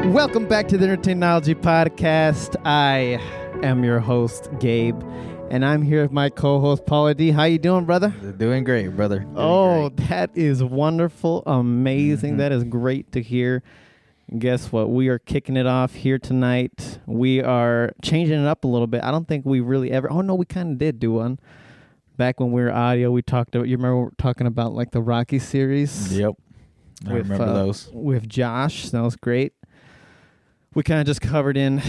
Welcome back to the Entertainology Podcast. I am your host, Gabe, and I'm here with my co-host, Paulo D. How you doing, brother? Doing great, brother. Great. That is wonderful, amazing. That is great to hear. And guess what? We are kicking it off here tonight. We are changing it up a little bit. I don't think we really ever... Oh, no, we kind of did do one. Back when we were audio, we talked about... You remember we were talking about, like, the Rocky series? Yep. I remember those. With Josh. That was great. We kind of just covered in,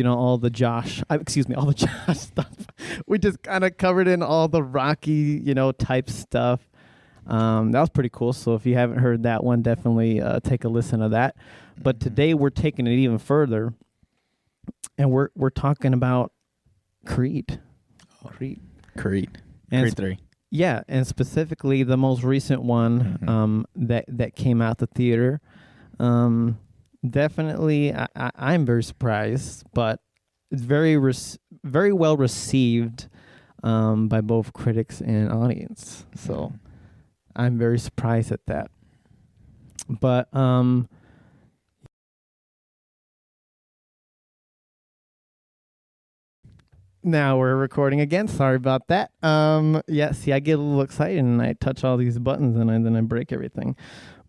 all the Josh stuff. We just kind of covered in all the Rocky, type stuff. That was pretty cool. So if you haven't heard that one, definitely take a listen to that. But today we're taking it even further, and we're talking about Creed. Creed 3. Yeah, and specifically the most recent one that came out the theater. Definitely, I'm very surprised, but it's very well received by both critics and audience. So I'm very surprised at that. But now we're recording again. Sorry about that. See, I get a little excited and I touch all these buttons and then I break everything.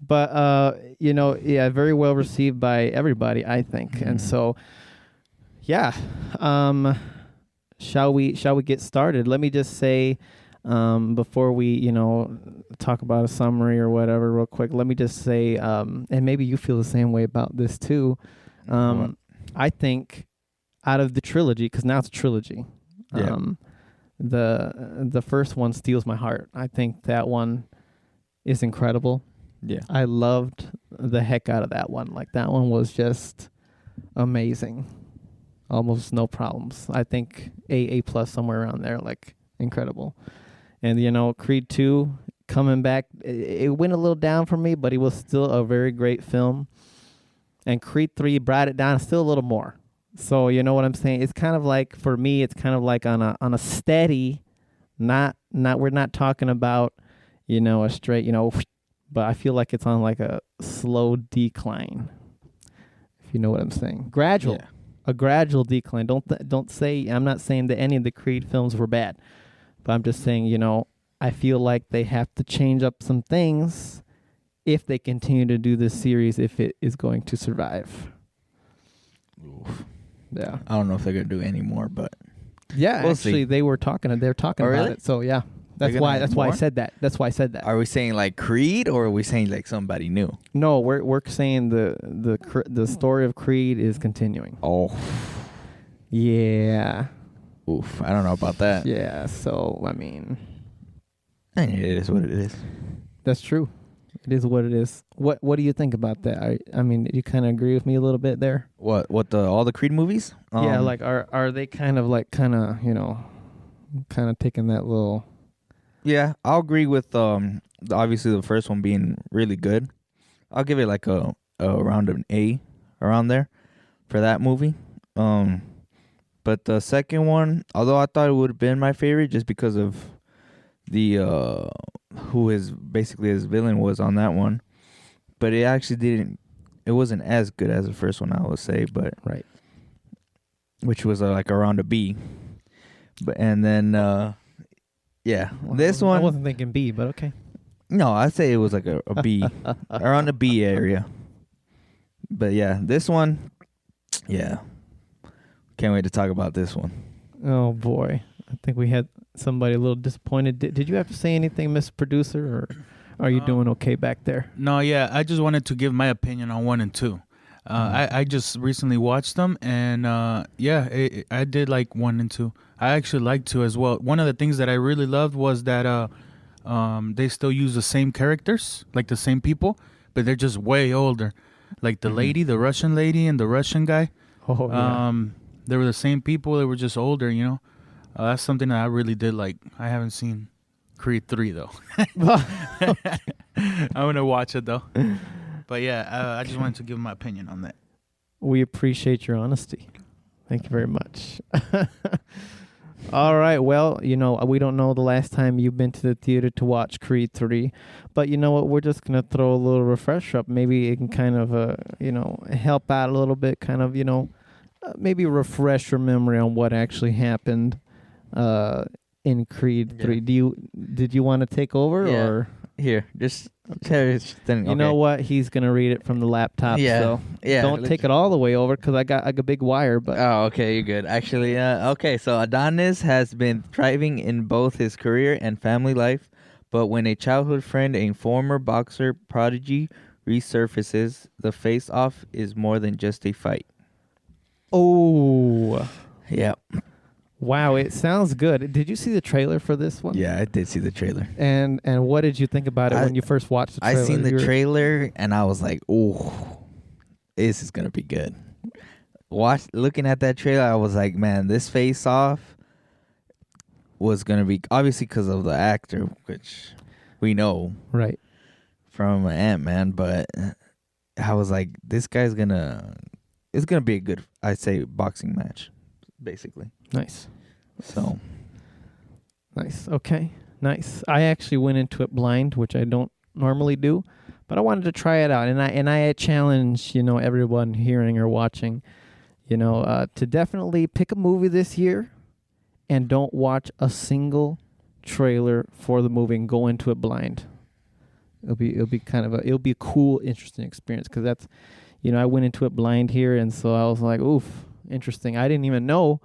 But, very well received by everybody, I think. And so, shall we get started? Let me just say, before we, talk about a summary or whatever real quick, let me just say, and maybe you feel the same way about this too. I think out of the trilogy, because now it's a trilogy, the first one steals my heart. I think that one is incredible. Yeah, I loved the heck out of that one. Like, that one was just amazing. Almost no problems. I think A plus somewhere around there, like, incredible. And, Creed 2 coming back, it went a little down for me, but it was still a very great film. And Creed 3 brought it down still a little more. So, you know what I'm saying? It's kind of like, for me, it's kind of like on a steady, we're not talking about, a straight, but I feel like it's on like a slow decline, if you know what I'm saying. A gradual decline. Don't say, I'm not saying that any of the Creed films were bad, but I'm just saying, I feel like they have to change up some things if they continue to do this series, if it is going to survive. Oof. Yeah. I don't know if they're going to do any more, but yeah, we'll actually see. They're talking about it. So yeah. That's why I said that. That's why I said that. Are we saying like Creed, or are we saying like somebody new? No, we're saying the story of Creed is continuing. Oh, yeah. Oof, I don't know about that. Yeah. So it is what it is. That's true. It is what it is. What do you think about that? You kind of agree with me a little bit there. What all the Creed movies? Yeah, like are they kind of taking that little. Yeah, I'll agree with obviously the first one being really good. I'll give it like a around an A around there for that movie. But the second one, although I thought it would have been my favorite just because of the who his villain was on that one, but it actually wasn't as good as the first one, I would say, but right, which was like around a B. But and then this one, I wasn't thinking B, but okay. No, I'd say it was like a B, around the B area. But yeah, this one, can't wait to talk about this one. Oh boy, I think we had somebody a little disappointed. Did you have to say anything, Miss Producer, or are you doing okay back there? No, yeah, I just wanted to give my opinion on 1 and 2. I just recently watched them, and I did like 1 and 2. I actually liked 2 as well. One of the things that I really loved was that they still use the same characters, like the same people, but they're just way older. Like the lady, the Russian lady, and the Russian guy. Oh, yeah. They were the same people. They were just older, That's something that I really did like. I haven't seen Creed 3, though. I'm going to watch it, though. But yeah, I just wanted to give my opinion on that. We appreciate your honesty. Thank you very much. All right. Well, we don't know the last time you've been to the theater to watch Creed 3, but you know what? We're just going to throw a little refresher up. Maybe it can kind of, help out a little bit, kind of, maybe refresh your memory on what actually happened in Creed 3. Did you want to take over or? Here, just thing. You know what? He's going to read it from the laptop, so don't take it all the way over because I got a big wire. But oh, okay, you're good. Actually, okay, so Adonis has been thriving in both his career and family life, but when a childhood friend, a former boxer prodigy, resurfaces, the face-off is more than just a fight. Oh. Yeah. Wow, it sounds good. Did you see the trailer for this one? Yeah, I did see the trailer. And what did you think about it when you first watched the trailer? I seen the trailer and I was like, "Oh, this is gonna be good." Looking at that trailer, I was like, "Man, this face off was gonna be obviously because of the actor, which we know right from Ant-Man." But I was like, "This guy's it's gonna be a good, I'd say, boxing match, basically." Nice. So nice. Okay. Nice. I actually went into it blind, which I don't normally do, but I wanted to try it out, and I challenge everyone hearing or watching, to definitely pick a movie this year, and don't watch a single trailer for the movie and go into it blind. It'll be it'll be a cool, interesting experience because that's, I went into it blind here, and so I was like, oof, interesting. I didn't even know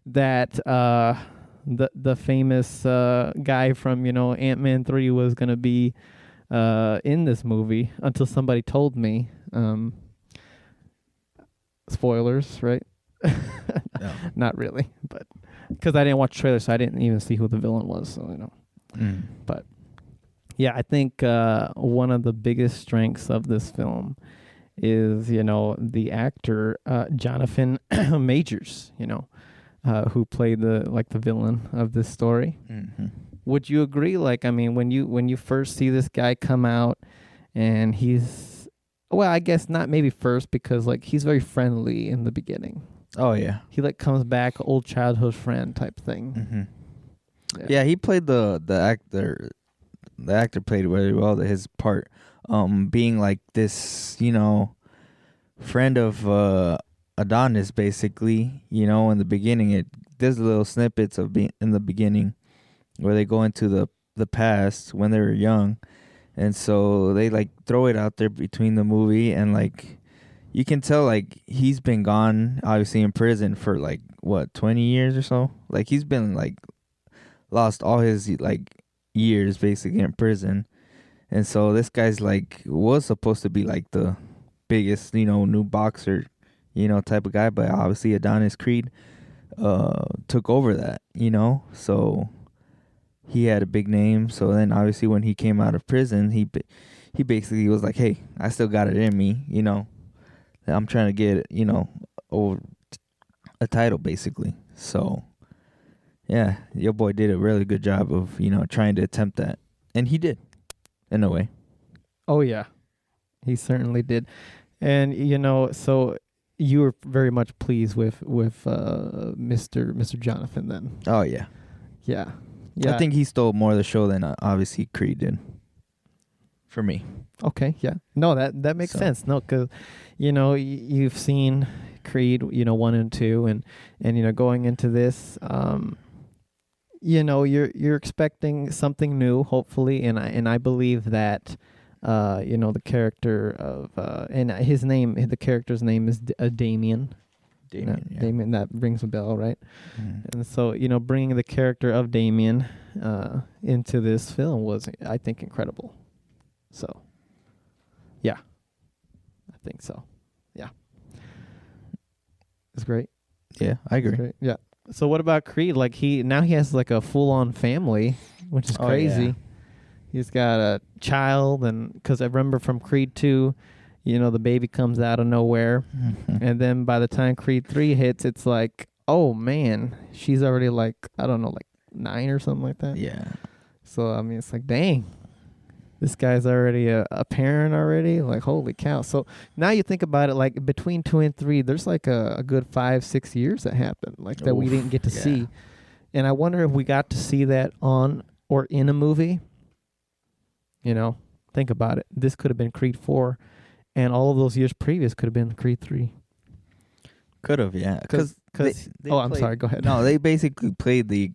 that the famous guy from Ant-Man 3 was gonna be in this movie until somebody told me. Spoilers, right? no. Not really, but because I didn't watch the trailer, so I didn't even see who the villain was. So but yeah, I think one of the biggest strengths of this film is the actor Jonathan Majors, who played the villain of this story. Mm-hmm. Would you agree? When you first see this guy come out, and he's, well, I guess not maybe first because he's very friendly in the beginning. Oh yeah, he comes back, old childhood friend type thing. Mm-hmm. Yeah, he played the actor. The actor played really well his part, being like this, friend of Adonis, basically, in the beginning. There's little snippets of being in the beginning where they go into the past when they were young, and so they throw it out there between the movie, and you can tell he's been gone, obviously in prison for 20 years or so. He's been lost all his years basically in prison, and so this guy's was supposed to be the biggest new boxer type of guy, but obviously Adonis Creed took over that, so he had a big name. So then obviously when he came out of prison, he basically was like, hey, I still got it in me, I'm trying to get over a title basically. So yeah, your boy did a really good job of trying to attempt that, and he did in a way. Oh yeah, he certainly did. And so you were very much pleased with Mr. Jonathan then. Oh yeah. Yeah. I think he stole more of the show than obviously Creed did. For me. Okay. Yeah. No, that makes sense. No, because you've seen Creed 1 and 2, and going into this, you're expecting something new, hopefully, and I believe that. The character of and the character's name is Damien. Damien, yeah. Damien, that rings a bell, right? And so bringing the character of Damien into this film was, I think, incredible. So yeah, I think so. Yeah, it's great. Yeah, I agree. Yeah. So what about Creed? He has a full-on family, which is crazy. Yeah. He's got a child, and because I remember from Creed 2, the baby comes out of nowhere, and then by the time Creed 3 hits, it's oh man, she's already I don't know, 9 or something like that. Yeah. So I mean, it's dang, this guy's already a parent already. Holy cow! So now you think about it, between 2 and 3, there's a good 5-6 years that happened, that we didn't get to see. And I wonder if we got to see that on or in a movie. You know, think about it. This could have been Creed 4, and all of those years previous could have been Creed 3. Could have, yeah. Because I'm sorry. Go ahead. No, they basically played the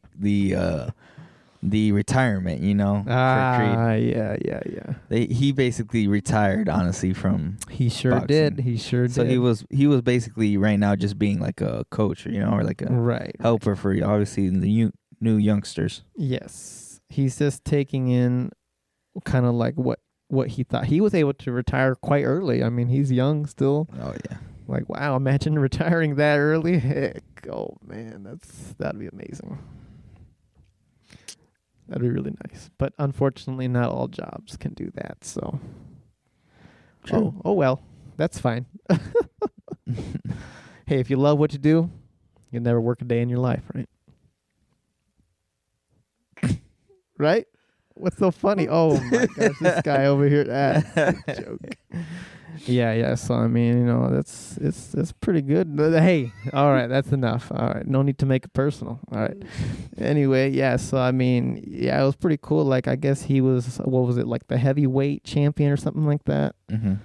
retirement, for Creed. Yeah. He basically retired, honestly, from He sure boxing. did. He sure did. So he was basically right now just being like a coach, or like a helper for obviously the new youngsters. Yes, he's just taking in kind of like what he thought. He was able to retire quite early. I mean, he's young still. Oh yeah. Like, wow, imagine retiring that early. Heck, oh man, that'd be amazing. That'd be really nice. But unfortunately, not all jobs can do that. So, True. Oh well, that's fine. Hey, if you love what you do, you'll never work a day in your life, right? Right? What's so funny? Oh my gosh, this guy over here. That's a joke. Yeah. So I mean, that's pretty good. Hey, all right, that's enough. All right, no need to make it personal. All right. Anyway, yeah. So I mean, yeah, it was pretty cool. Like, I guess he was, what was it, like the heavyweight champion or something like that? Mm-hmm.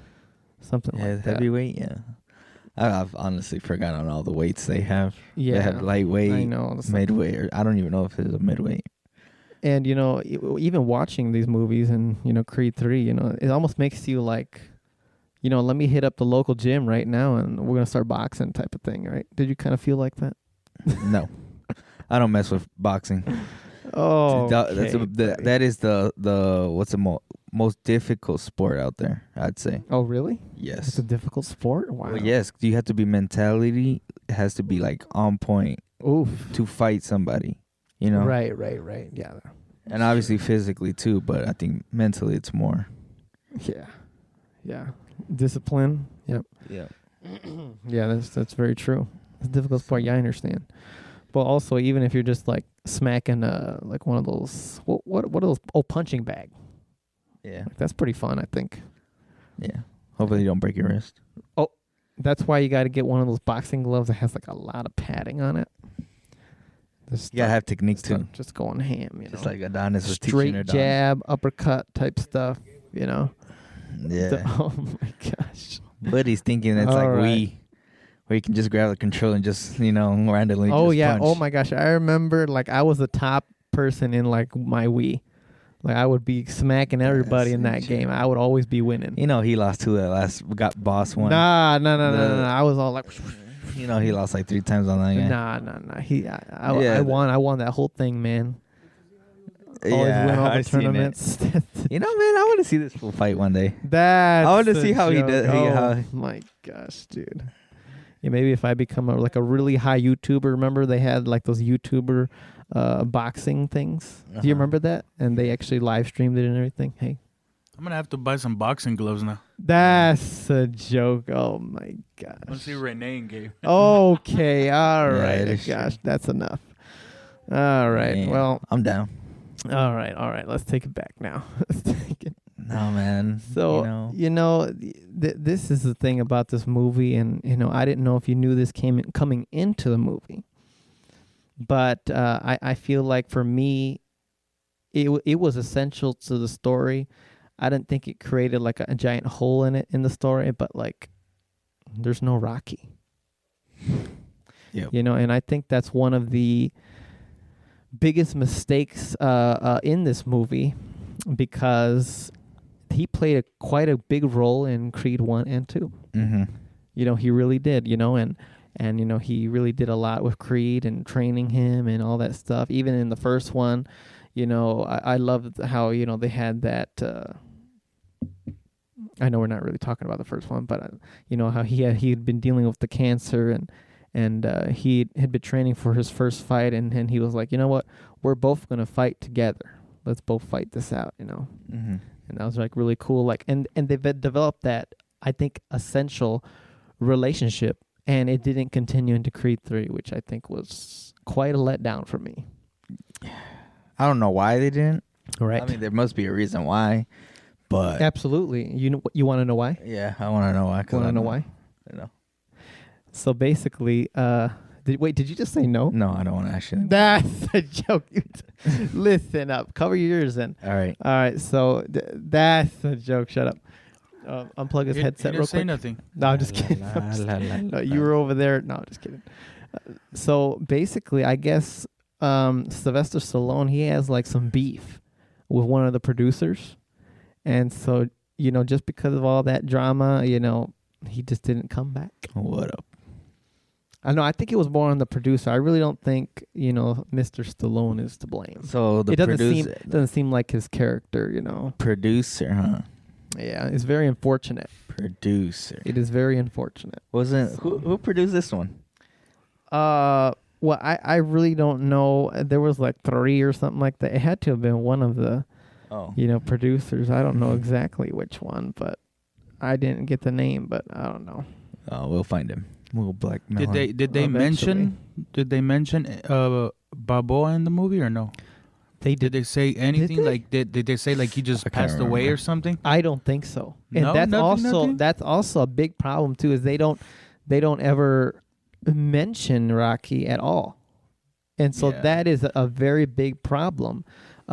Something like that. Heavyweight. Yeah. I've honestly forgotten all the weights they have. Yeah. They have lightweight, I know. midweight, or I don't even know if it's a midweight. And even watching these movies and Creed 3, it almost makes you like, let me hit up the local gym right now and we're gonna start boxing type of thing, right? Did you kind of feel like that? No, I don't mess with boxing. Oh, that is the what's the most difficult sport out there, I'd say. Oh, really? Yes. It's a difficult sport? Wow. Well, yes, you have to be mentality. It has to be like on point. Oof. To fight somebody, Right. Yeah. And obviously physically too, but I think mentally it's more. Yeah. Discipline. Yep. Yeah. Yeah, that's very true. It's a difficult sport. Yeah, I understand. But also, even if you're just like smacking like one of those, what are those? Oh, punching bag. Yeah. Like, that's pretty fun, I think. Yeah. Hopefully you don't break your wrist. Oh, that's why you got to get one of those boxing gloves that has like a lot of padding on it. You gotta have technique too. Just going ham, Just like Adonis was teaching straight her. jab, uppercut type stuff, Yeah. Oh my gosh. But he's thinking it's like where you can just grab the control and just, randomly Oh just yeah. punch. Oh my gosh. I remember like I was the top person in like my Wii. Like I would be smacking everybody in that game. I would always be winning. He lost to that last boss one. Nah. I was all like he lost like 3 times on that game. Nah. I won. I won that whole thing, man. Always win all the tournaments. Man, I want to see this full fight one day. I want to see how he does. Oh my gosh, dude. Yeah, maybe if I become a really high YouTuber. Remember they had like those YouTuber boxing things. Uh-huh. Do you remember that? And they actually live streamed it and everything. Hey, I'm gonna have to buy some boxing gloves now. that's a joke. Oh my gosh. Let's see Renee and Gabe. Okay, all Yeah, right. it is Gosh, true. that's enough. All right. Man, Well, I'm down. all right. Let's take it back now. Let's take it. No, man. So, this is the thing about this movie, and, I didn't know if you knew this coming into the movie. But I feel like for me, it was essential to the story. I didn't think it created like a giant hole in the story, but like there's no Rocky. Yep. And I think that's one of the biggest mistakes in this movie, because he played quite a big role in Creed 1 and 2. Mm-hmm. He really did, and he really did a lot with Creed and training him and all that stuff. Even in the first one, I loved how, they had that, I know we're not really talking about the first one, but how he had been dealing with the cancer, and he had been training for his first fight, and he was like, you know what, we're both gonna fight together. Let's both fight this out, Mm-hmm. And that was like really cool. Like, and they've developed that, I think, essential relationship, and it didn't continue into Creed 3, which I think was quite a letdown for me. I don't know why they didn't. Right. I mean, there must be a reason why, but Absolutely. You want to know why? yeah, I want to know why. Want to know why? I know. So basically, Did you just say no? No, I don't want to actually. That's a joke. Listen up. Cover your ears then. All right. All right. So that's a joke. Shut up. Unplug his headset he real didn't say quick. nothing. No, I'm just kidding. No, you were over there. No, just kidding. So basically, I guess Sylvester Stallone, he has like some beef with one of the producers. And so, just because of all that drama, he just didn't come back. What up? I know. I think it was more on the producer. I really don't think, Mr. Stallone is to blame. So the It producer, doesn't seem like his character, producer, huh? Yeah, it's very unfortunate. Producer. It is very unfortunate. Wasn't who produced this one? Well, I really don't know. There was like 3 or something like that. It had to have been one of the, producers. I don't know exactly which one, but I didn't get the name. But I don't know. Oh, we'll find him. We'll blackmail him. Did they mention Balboa in the movie or no? Did they say anything like did they say like he just passed away or something? I don't think so. And No, nothing? that's also a big problem too. Is they don't ever mention Rocky at all, and so that is a very big problem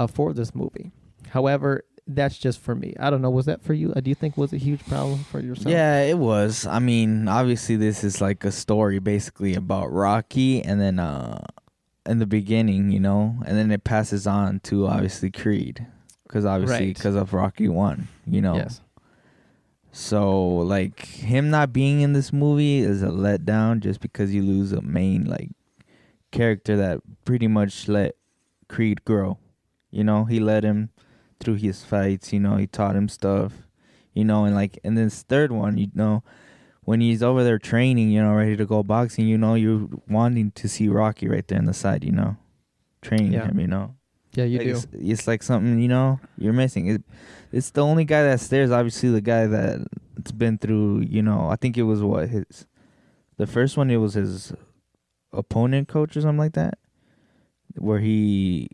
for this movie. However, that's just for me. I don't know. Was that for you? Do you think was a huge problem for yourself? Yeah, it was. I mean, obviously this is like a story basically about Rocky, and then in the beginning, and then it passes on to obviously Creed, because of Rocky 1, Yes. So like him not being in this movie is a letdown, just because you lose a main like character that pretty much let Creed grow. He led him through his fights. He taught him stuff. And like in this third one, when he's over there training, ready to go boxing, you're wanting to see Rocky right there on the side, training him, Yeah, you do. It's like something, you're missing. It's the only guy that's there is obviously the guy that's been through, I think it was the first one, it was his opponent coach or something like that, where he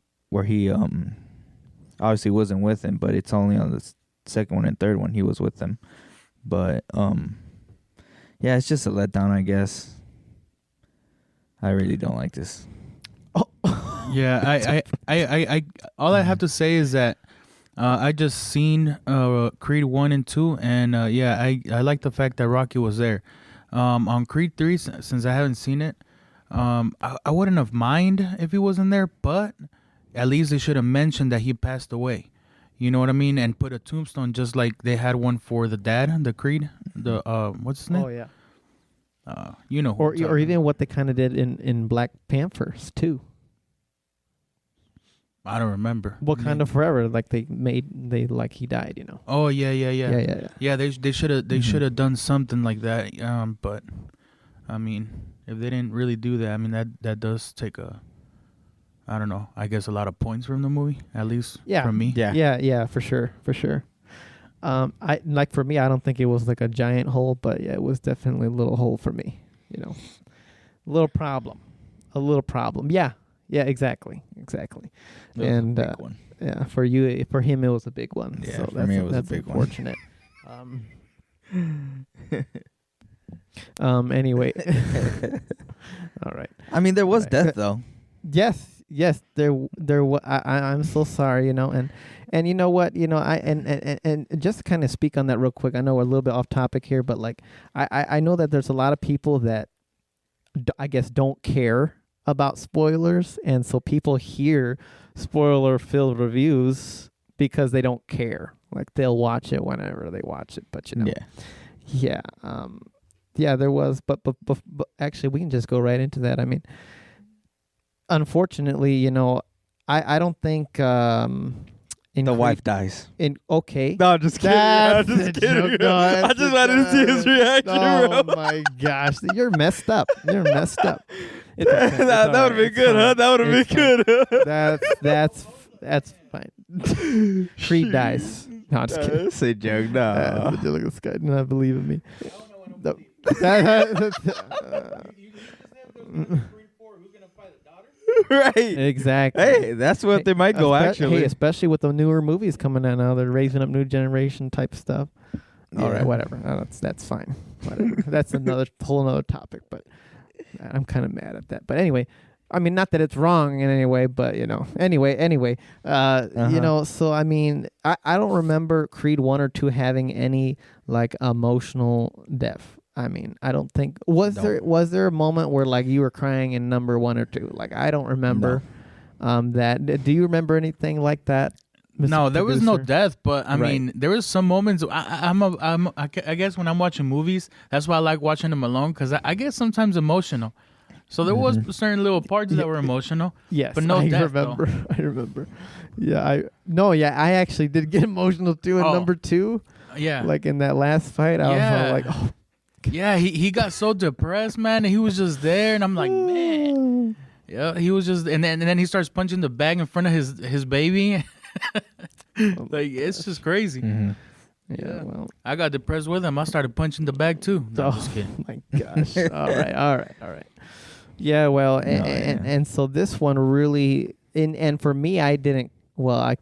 obviously wasn't with him, but it's only on the second one and third one he was with them. But, yeah, it's just a letdown, I guess. I really don't like this. Yeah, I all I have to say is that I just seen Creed 1 and 2, and I like the fact that Rocky was there. On Creed 3, since I haven't seen it, I wouldn't have mind if he wasn't there, but at least they should have mentioned that he passed away. You know what I mean? And put a tombstone just like they had one for the dad, the Creed, the what's his name? Oh yeah. Or even what they kind of did in Black Panthers too. I don't remember. Wakanda Forever, like he died, Oh yeah. Yeah, they should have done something like that. But I mean, if they didn't really do that, I mean that does take I don't know, I guess a lot of points from the movie, at least from me. Yeah, for sure. For me, I don't think it was like a giant hole, but yeah, it was definitely a little hole for me. A little problem. Yeah, exactly. And big one. yeah, for him, it was a big one. Yeah, so for me, it was a that's big one. unfortunate. Anyway, all right. I mean, there was death though. Yes, there. I'm so sorry, and you know what, and just to kind of speak on that real quick. I know we're a little bit off topic here, but like, I know that there's a lot of people that I guess don't care about spoilers, and so people hear spoiler-filled reviews because they don't care. Like they'll watch it whenever they watch it, but there was, but actually we can just go right into that. I mean, unfortunately, I don't think the wife dies. Okay. No, I'm just kidding. I'm just kidding. No, I just wanted to see his reaction. Oh bro. my gosh, you're messed up. It's that would have been good, huh? That would have been good. That's fine. Creed dies. No, I'm just kidding. That's a joke. No. Look at this guy. Not believing me. No. Right. Exactly. Hey, that's what they might go actually. Hey, especially with the newer movies coming out now, they're raising up new generation type stuff. All right, whatever. That's fine. Whatever. That's whole another topic. But I'm kind of mad at that. But anyway, I mean, not that it's wrong in any way, but anyway, so I mean, I don't remember Creed 1 or 2 having any like emotional depth. I mean, I don't think was there a moment where like you were crying in number 1 or 2? Like I don't remember that. Do you remember anything like that? Mr. No, there was no Producer? death, but I mean, there was some moments. I guess when I'm watching movies, that's why I like watching them alone, because I get sometimes emotional. So there was certain little parts that were emotional. Yes, but no I death, remember. though. I remember. Yeah, I actually did get emotional too in number 2. Yeah, Like in that last fight, I was all like, oh. Yeah, he got so depressed, man. And he was just there, and I'm like, man. Yeah, he was just, and then he starts punching the bag in front of his baby. Like, it's just crazy. Yeah, well, I got depressed with him. I started punching the bag too. No, I'm just kidding. My gosh. All right. Yeah, well, and so this one really, and for me, I didn't. Well,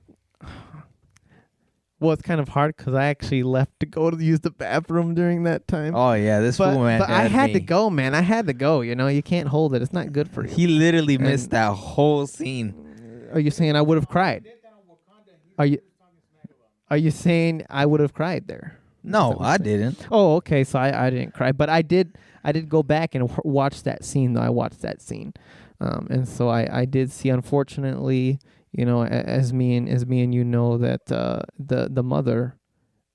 it's kind of hard because I actually left to go to use the bathroom during that time. Oh yeah, this fool man. But I had to go, man. I had to go. You can't hold it. It's not good for you. He literally missed that whole scene. Are you saying I would have cried? Are you saying I would have cried there? No, I didn't. Oh, okay. So I didn't cry, but I did go back and watch that scene. Though I watched that scene, and so I did see. Unfortunately, as me and that the mother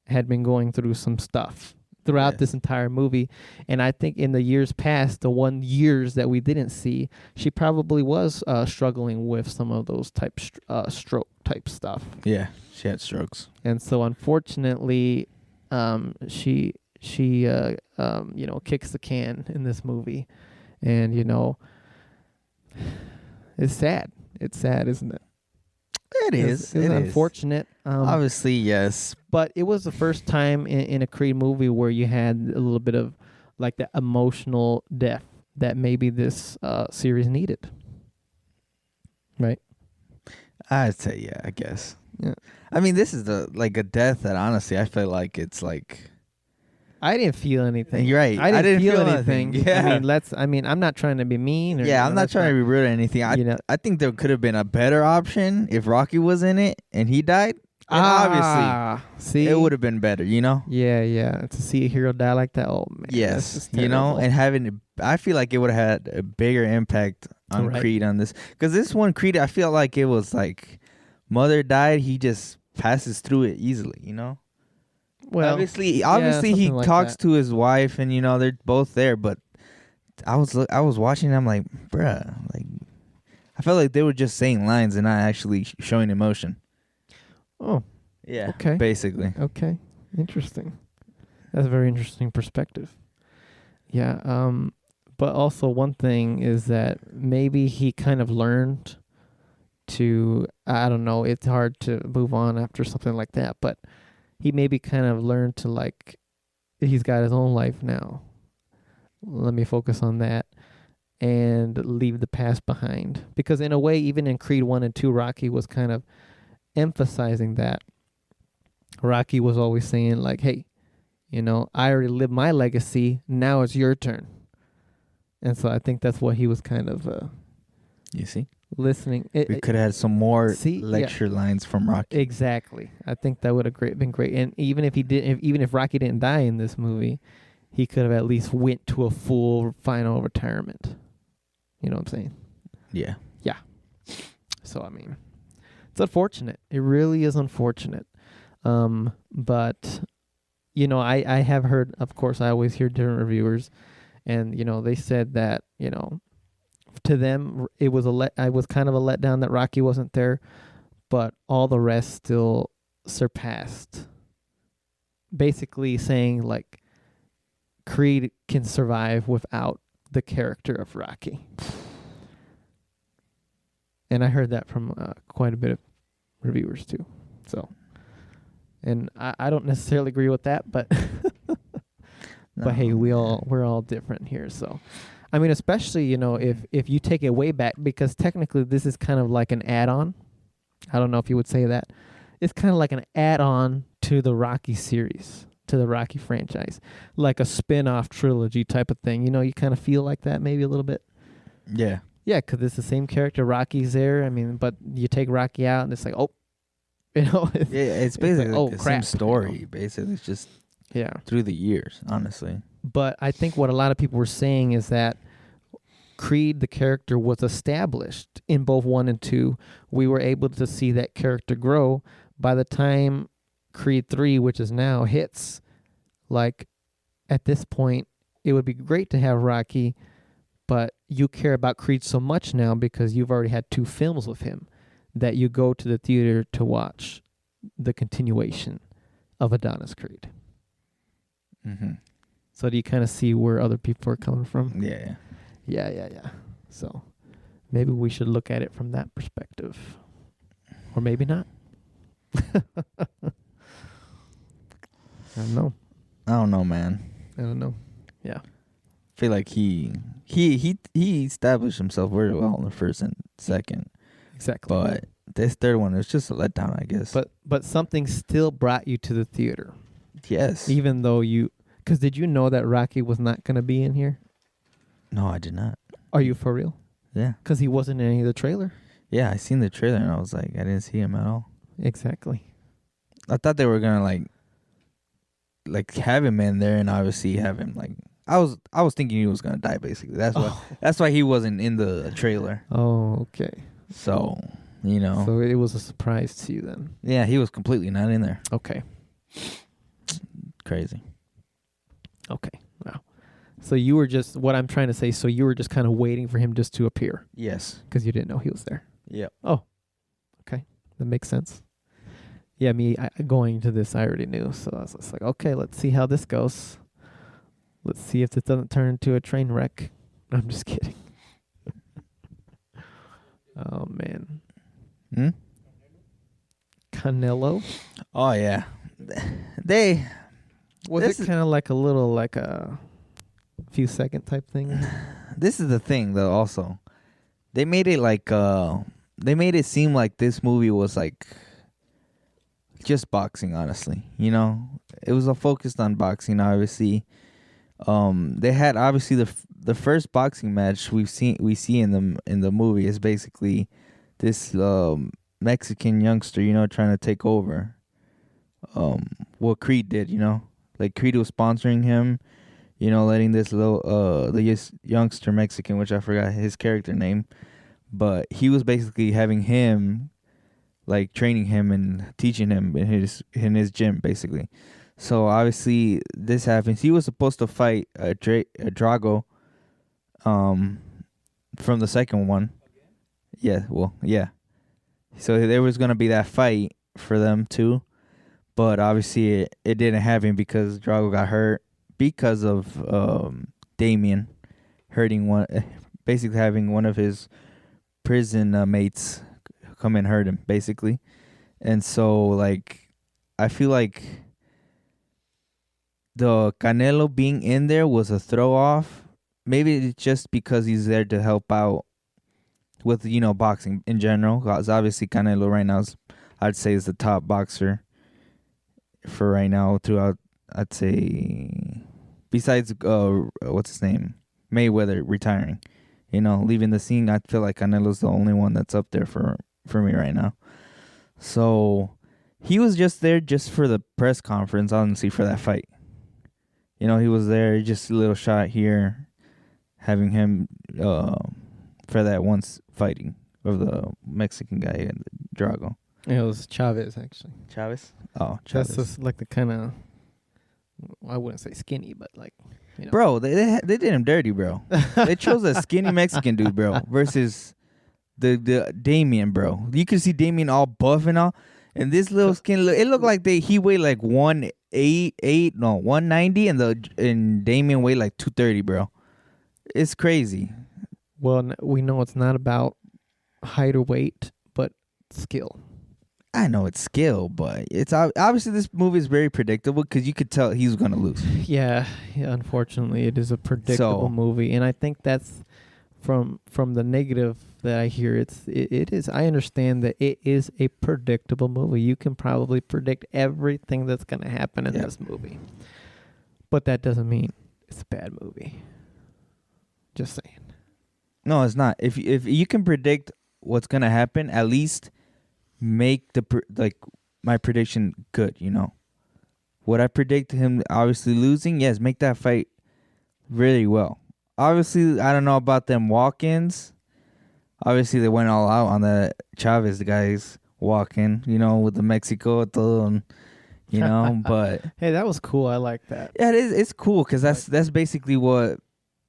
had been going through some stuff throughout this entire movie, and I think in the years past, the years that we didn't see, she probably was struggling with some of those stroke type stuff. Yeah, she had strokes, and so unfortunately, she kicks the can in this movie, and it's sad. It's sad, isn't it? It is. It's unfortunate. Obviously, yes. But it was the first time in a Creed movie where you had a little bit of like the emotional depth that maybe this series needed. Right? I'd say yeah, I guess. Yeah. I mean, this is a death that honestly I feel like it's like I didn't feel anything. You're right. I didn't feel anything. Yeah. I'm not trying to be mean. Or, I'm not trying to be rude or anything. I think there could have been a better option if Rocky was in it and he died. Obviously, see, it would have been better, Yeah. To see a hero die like that, oh man. Yes, and I feel like it would have had a bigger impact on Creed on this, because this one Creed, I feel like it was like mother died, he just passes through it easily, Well, obviously, he like talks that. to his wife, and they're both there. But I was watching, and I'm like, bruh, like I felt like they were just saying lines and not actually showing emotion. Oh, yeah. Okay. Basically. Okay. Interesting. That's a very interesting perspective. Yeah. But also one thing is that maybe he kind of learned to. I don't know. It's hard to move on after something like that, but. He maybe kind of learned to like, he's got his own life now. Let me focus on that and leave the past behind. Because in a way, even in Creed 1 and 2, Rocky was kind of emphasizing that. Rocky was always saying like, hey, I already lived my legacy. Now it's your turn. And so I think that's what he was kind of you see? Listening. We could have had some more lecture lines from Rocky. Exactly. I think that would have been great. And even if Rocky didn't die in this movie, he could have at least went to a full final retirement. You know what I'm saying? Yeah. Yeah. So I mean, it's unfortunate. It really is unfortunate. But I have heard. Of course, I always hear different reviewers, and they said that to them, it was I was kind of a letdown that Rocky wasn't there, but all the rest still surpassed. Basically saying like Creed can survive without the character of Rocky. And I heard that from quite a bit of reviewers too. So, and I don't necessarily agree with that, but but hey, we're all different here, so. I mean, especially, if you take it way back, because technically this is kind of like an add-on. I don't know if you would say that. It's kind of like an add-on to the Rocky series, to the Rocky franchise, like a spin-off trilogy type of thing. You know, you kind of feel like that maybe a little bit. Yeah. Yeah, because it's the same character. Rocky's there. I mean, but you take Rocky out, and it's like, oh, you know. It's basically like, the crap, same story. you know? Basically, it's just Yeah. through the years, honestly. But I think what a lot of people were saying is that Creed, the character, was established in both 1 and 2. We were able to see that character grow. By the time Creed 3, which is now, hits, like, at this point, it would be great to have Rocky, but you care about Creed so much now because you've already had 2 films with him that you go to the theater to watch the continuation of Adonis Creed. Mm-hmm. So do you kind of see where other people are coming from? Yeah. Yeah. So maybe we should look at it from that perspective. Or maybe not. I don't know, man. I don't know. Yeah. I feel like he established himself very well in the first and second. Exactly. But this third one is just a letdown, I guess. But something still brought you to the theater. Yes. Even though because did you know that Rocky was not going to be in here? No, I did not. Are you for real? Yeah. Because he wasn't in any of the trailer. Yeah, I seen the trailer and I was like, I didn't see him at all. Exactly. I thought they were gonna like have him in there and obviously have him like I was thinking he was gonna die basically. That's why he wasn't in the trailer. Oh, okay. So, you know. So it was a surprise to you then. Yeah, he was completely not in there. Okay. Crazy. Okay. Wow. So you were just what I'm trying to say. So you were just kind of waiting for him just to appear Yes. because you didn't know he was there. Yep. Oh, okay, that makes sense. Yeah, going to this, I already knew, so I was just like, okay, let's see how this goes. Let's see if it doesn't turn into a train wreck. I'm just kidding. Oh man. Canelo. Oh yeah. Was it kind of like a little like a few second type thing? This is the thing though. Also, they made it like they made it seem like this movie was like just boxing. Honestly, you know, it was focused on boxing. Obviously, they had obviously the first boxing match we see in the movie is basically this Mexican youngster, you know, trying to take over. What Creed did, you know, like Creed was sponsoring him. You know, letting this little youngster Mexican, which I forgot his character name, but he was basically having him, like training him and teaching him in his gym, basically. So obviously this happens. He was supposed to fight Drago, from the second one. Yeah, well, yeah. So there was gonna be that fight for them too, but obviously it didn't happen because Drago got hurt. Because of Damien basically having one of his prison mates come and hurt him, basically. And so, like, I feel like the Canelo being in there was a throw off. Maybe it's just because he's there to help out with, you know, boxing in general. Because obviously Canelo right now I'd say is the top boxer for right now throughout, I'd say, besides what's his name, Mayweather retiring, you know, leaving the scene. I feel like Canelo's the only one that's up there for me right now. So he was just there just for the press conference, honestly, for that fight. You know, he was there, just a little shot here, having him for that once fighting of the Mexican guy and Drago. It was Chavez, actually. Chavez? Oh, Chavez. That's just like the kind of, I wouldn't say skinny, but like, you know. Bro, they did him dirty, bro. They chose a skinny Mexican dude, bro, versus the Damien, bro. You can see Damien all buff and all, and this little skin, it looked like he weighed like 190, and Damien weighed like 230, bro. It's crazy. Well, we know it's not about height or weight, but skill. I know it's skill, but it's obviously this movie is very predictable because you could tell he's gonna lose. Yeah, unfortunately, it is a predictable movie, and I think that's from the negative that I hear. It is. I understand that it is a predictable movie. You can probably predict everything that's going to happen in this movie, but that doesn't mean it's a bad movie. Just saying. No, it's not. If you can predict what's gonna happen, at least make my prediction good. You know, would I predict him obviously losing? Yes, make that fight really well. Obviously, I don't know about them walk-ins. Obviously, they went all out on the Chavez guys walk-in. You know, with the Mexico, you know. But hey, that was cool. I like that. yeah, it is. It's cool because that's basically what.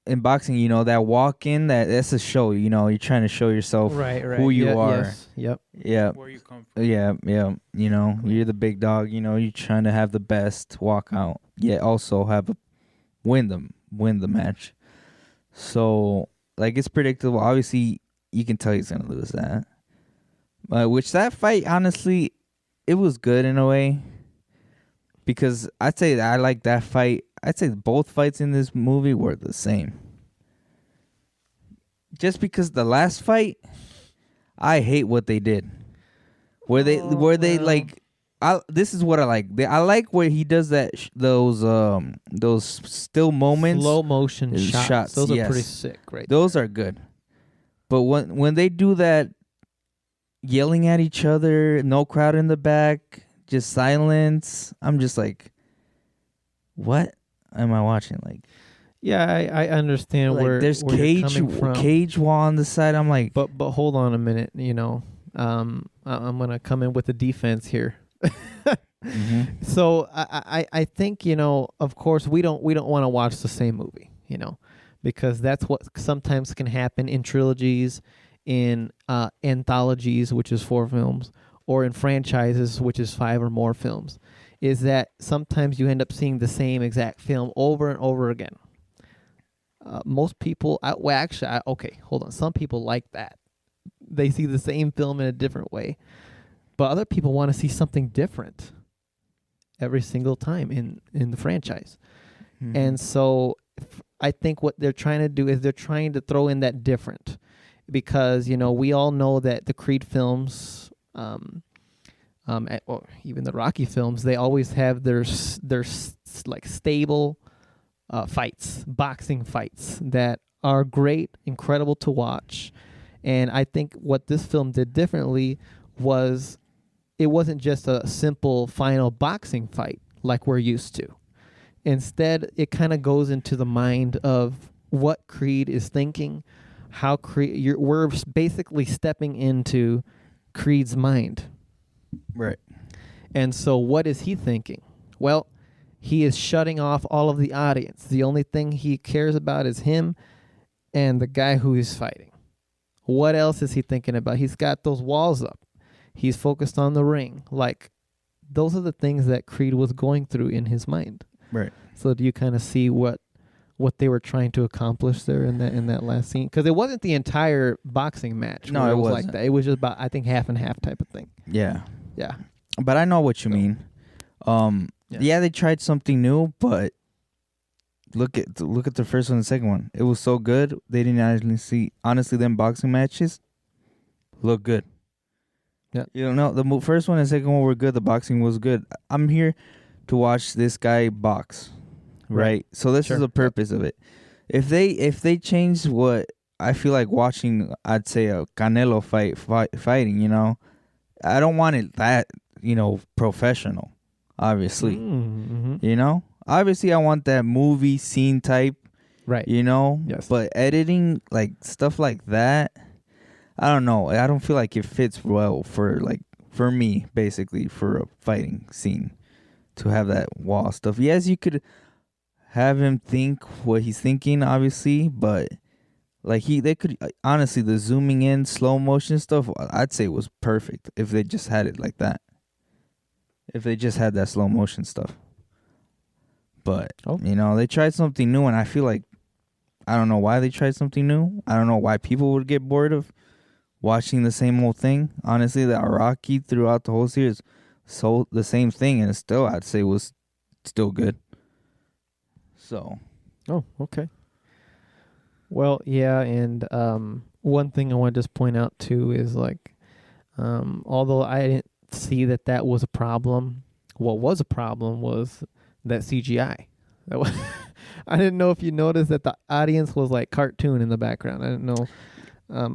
In boxing, you know, that walk-in, that's a show. You know, you're trying to show yourself who you are. Yes. Yep. Yeah. Where you come from. Yeah. You know, you're the big dog. You know, you're trying to have the best walkout, yet also win the match. So, like, it's predictable. Obviously, you can tell he's gonna lose that. Which that fight, honestly, it was good in a way. Because I'd say that I like that fight. I'd say both fights in this movie were the same. Just because the last fight, I hate what they did. Where they like, this is what I like. I like where he does those still moments, slow motion shots. Those are pretty sick, right? Those are good. But when they do that, yelling at each other, no crowd in the back, just silence. I'm just like, what am I watching? Like, yeah, I understand like where there's you're coming from. cage wall on the side. I'm like, but hold on a minute. You know, I'm gonna come in with the defense here. mm-hmm. So I think, you know, of course we don't want to watch the same movie, you know, because that's what sometimes can happen in trilogies, in anthologies, which is 4 films, or in franchises, which is 5 or more films, is that sometimes you end up seeing the same exact film over and over again. Most people, okay, hold on. Some people like that. They see the same film in a different way. But other people want to see something different every single time in the franchise. Mm-hmm. And so I think what they're trying to do is they're trying to throw in that different. Because, you know, we all know that the Creed films, or even the Rocky films, they always have their like stable fights, boxing fights that are great, incredible to watch. And I think what this film did differently was it wasn't just a simple final boxing fight like we're used to. Instead, it kind of goes into the mind of what Creed is thinking, how we're basically stepping into Creed's mind. Right. And so what is he thinking? Well, he is shutting off all of the audience. The only thing he cares about is him and the guy who he's fighting. What else is he thinking about? He's got those walls up. He's focused on the ring. Like, those are the things that Creed was going through in his mind. Right. So do you kind of see what they were trying to accomplish there in that last scene? Because it wasn't the entire boxing match. No, it wasn't. Like that. It was just about, I think, half and half type of thing. Yeah. Yeah. But I know what you mean. Yeah, they tried something new, but look at the first one and the second one. It was so good. They didn't actually see. Honestly, them boxing matches look good. Yeah. You know, the first one and second one were good. The boxing was good. I'm here to watch this guy box, right? So this is the purpose of it. If they change what I feel like watching, I'd say a Canelo fighting. You know, I don't want it that, you know, professional. Obviously, mm-hmm. You know, obviously I want that movie scene type, right? You know, yes. But editing like stuff like that, I don't know. I don't feel like it fits well for me, basically, for a fighting scene to have that wall stuff. Yes, you could have him think what he's thinking, obviously, but like they could honestly the zooming in slow motion stuff. I'd say it was perfect if they just had it like that. If they just had that slow motion stuff. But, you know, they tried something new, and I feel like, I don't know why they tried something new. I don't know why people would get bored of watching the same old thing. Honestly, the Rocky throughout the whole series, so the same thing, and it still, I'd say, was still good. So. Oh, okay. Well, yeah, and one thing I want to just point out too is like, although I didn't see that was a problem, what was a problem was that CGI. That was I didn't know if you noticed that the audience was like cartoon in the background. I didn't know.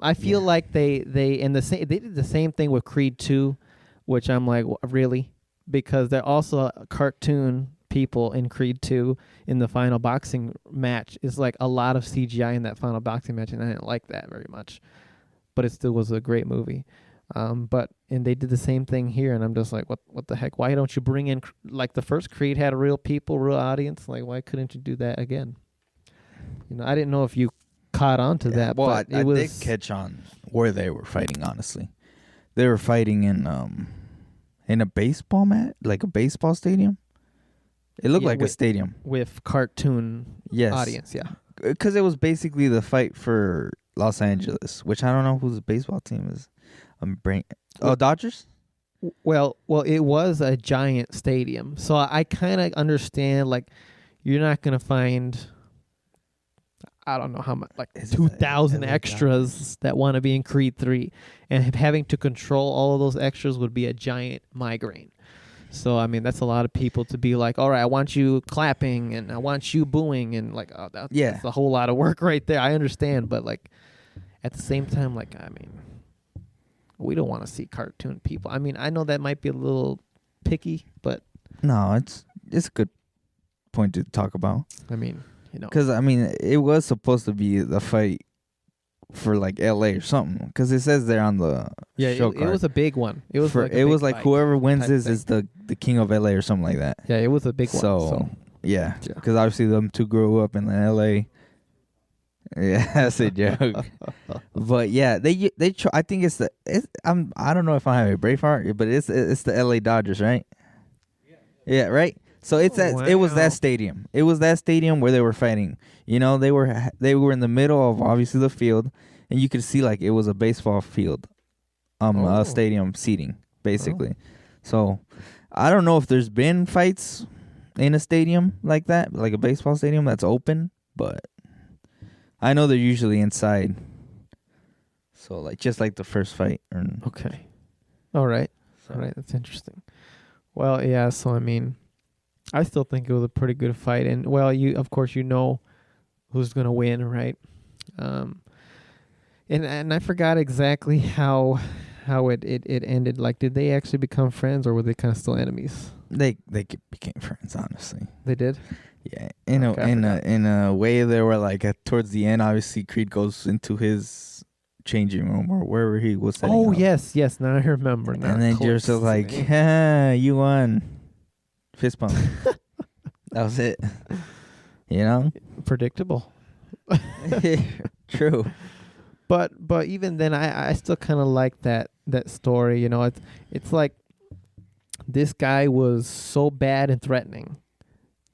I feel like they did the same thing with Creed 2, which I'm like, really? Because they're also cartoon people in Creed 2 in the final boxing match. It's like a lot of CGI in that final boxing match, and I didn't like that very much. But it still was a great movie. And they did the same thing here, and I'm just like, what the heck? Why don't you bring in, like the first Creed had real people, real audience? Like, why couldn't you do that again? I didn't know if you caught on to that. Well, but I did catch on where they were fighting, honestly. They were fighting in a baseball match, like a baseball stadium. It looked like a stadium. With cartoon audience, yeah. Because it was basically the fight for Los Angeles, which I don't know whose baseball team is. Dodgers? Well, it was a giant stadium. So I kind of understand, like, you're not going to find, I don't know how much, like 2,000 extras that want to be in Creed 3. And having to control all of those extras would be a giant migraine. So, I mean, that's a lot of people to be like, all right, I want you clapping and I want you booing. And, like, that's a whole lot of work right there. I understand. But, like, at the same time, like, I mean, we don't want to see cartoon people. I mean, I know that might be a little picky, but... No, it's a good point to talk about. I mean, Because, I mean, it was supposed to be the fight for, like, L.A. or something. Because it says there on the show card. It was a big one. It was like whoever wins this is the king of L.A. or something like that. Yeah, it was a big one. So yeah. Because obviously them two grew up in L.A. Yeah, that's a joke. But yeah, they I think I don't know if I have a Braveheart, but it's the LA Dodgers, right? Yeah, right. So it was that stadium. It was that stadium where they were fighting. They were in the middle of obviously the field, and you could see like it was a baseball field, stadium seating basically. So I don't know if there's been fights in a stadium like that, like a baseball stadium that's open, but I know they're usually inside. So, like, just like the first fight. Okay. All right. All right. That's interesting. Well, yeah. So, I mean, I still think it was a pretty good fight. And, well, of course, who's going to win, right? And I forgot exactly how it ended. Like, did they actually become friends, or were they kind of still enemies? They became friends, honestly. They did? Yeah, in a way, they were like towards the end. Obviously, Creed goes into his changing room or wherever he was setting up. Yes. Now I remember. And then you're just like, you won. Fist bump. That was it. Predictable. True. But even then, I still kind of like that story. It's like this guy was so bad and threatening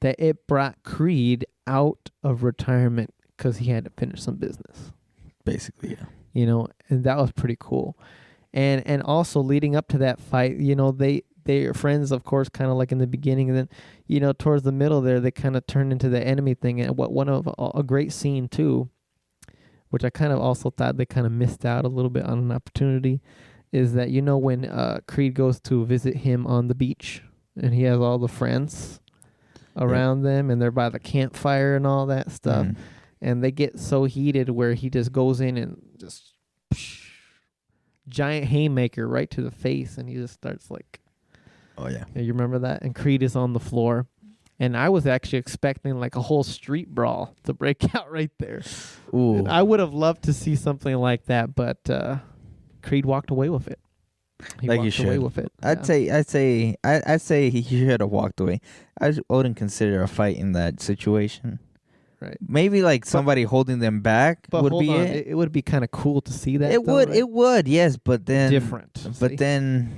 that it brought Creed out of retirement because he had to finish some business. Basically, yeah. And that was pretty cool. And also leading up to that fight, they are friends, of course, kind of like in the beginning. And then, towards the middle there, they kind of turned into the enemy thing. And a great scene, too, which I kind of also thought they kind of missed out a little bit on an opportunity, is that, when Creed goes to visit him on the beach and he has all the friends around them, and they're by the campfire and all that stuff, and they get so heated where he just goes in and just giant haymaker right to the face, and he just starts like, oh yeah, you remember that? And Creed is on the floor, and I was actually expecting like a whole street brawl to break out right there. Ooh. I would have loved to see something like that, but Creed walked away with it. He walked away with it. I'd say he should have walked away. I wouldn't consider a fight in that situation. Right. Maybe like somebody holding them back would be it. It would be kind of cool to see that. It would, yes, but then different. But then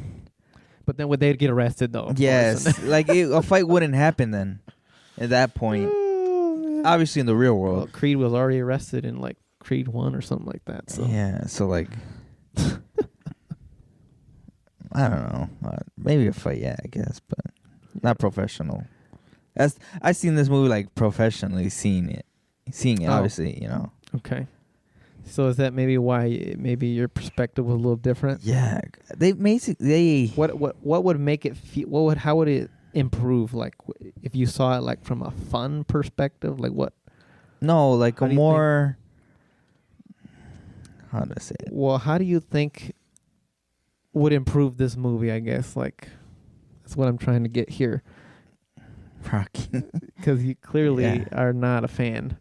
would they get arrested though? Yes, like a fight wouldn't happen then. At that point, obviously in the real world, well, Creed was already arrested in like Creed 1 or something like that. So yeah, so like. I don't know. Maybe a fight, yeah, I guess, but not professional. I've seen this movie like professionally seeing it, obviously, Okay. So is that maybe why maybe your perspective was a little different? Yeah, they basically What would make it feel? How would it improve? Like if you saw it like from a fun perspective, like what? no like How a do you more how do I say it? Well, how do you think would improve this movie? I guess like that's what I'm trying to get here Rocky. because you clearly Yeah. are not a fan.